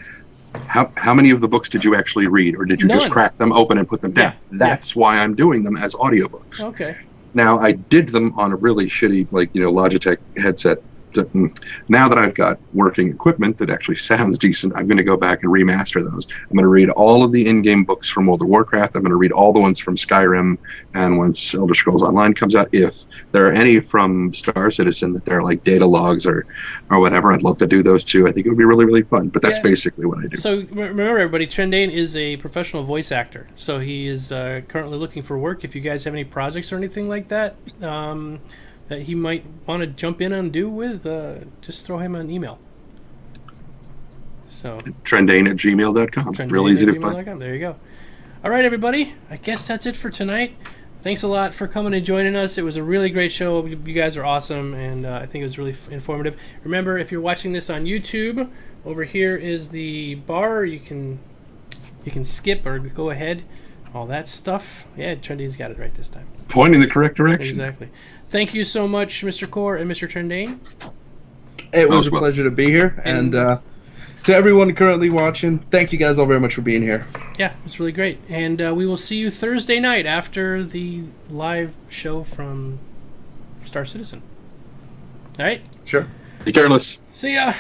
how many of the books did you actually read, or did you just crack them open and put them down? That's why I'm doing them as audiobooks. Okay. Now I did them on a really shitty Logitech headset now that I've got working equipment that actually sounds decent, I'm going to go back and remaster those. I'm going to read all of the in-game books from World of Warcraft. I'm going to read all the ones from Skyrim, and once Elder Scrolls Online comes out, if there are any from Star Citizen that they're like data logs or whatever, I'd love to do those too. I think it would be really, really fun. But that's basically what I do. So remember, everybody, Trendane is a professional voice actor. So he is currently looking for work. If you guys have any projects or anything like that, that he might want to jump in and do with, just throw him an email. So Trendane@gmail.com. Real easy to find. There you go. All right, everybody. I guess that's it for tonight. Thanks a lot for coming and joining us. It was a really great show. You guys are awesome, and I think it was really informative. Remember, if you're watching this on YouTube, over here is the bar. You can skip or go ahead. All that stuff. Yeah, Trendane's got it right this time. Pointing the correct direction. Exactly. Thank you so much, Mr. Core and Mr. Trendane. It was a pleasure to be here, and to everyone currently watching, thank you guys all very much for being here. Yeah, it's really great. And we will see you Thursday night after the live show from Star Citizen. All right? Sure. Be careless. See ya.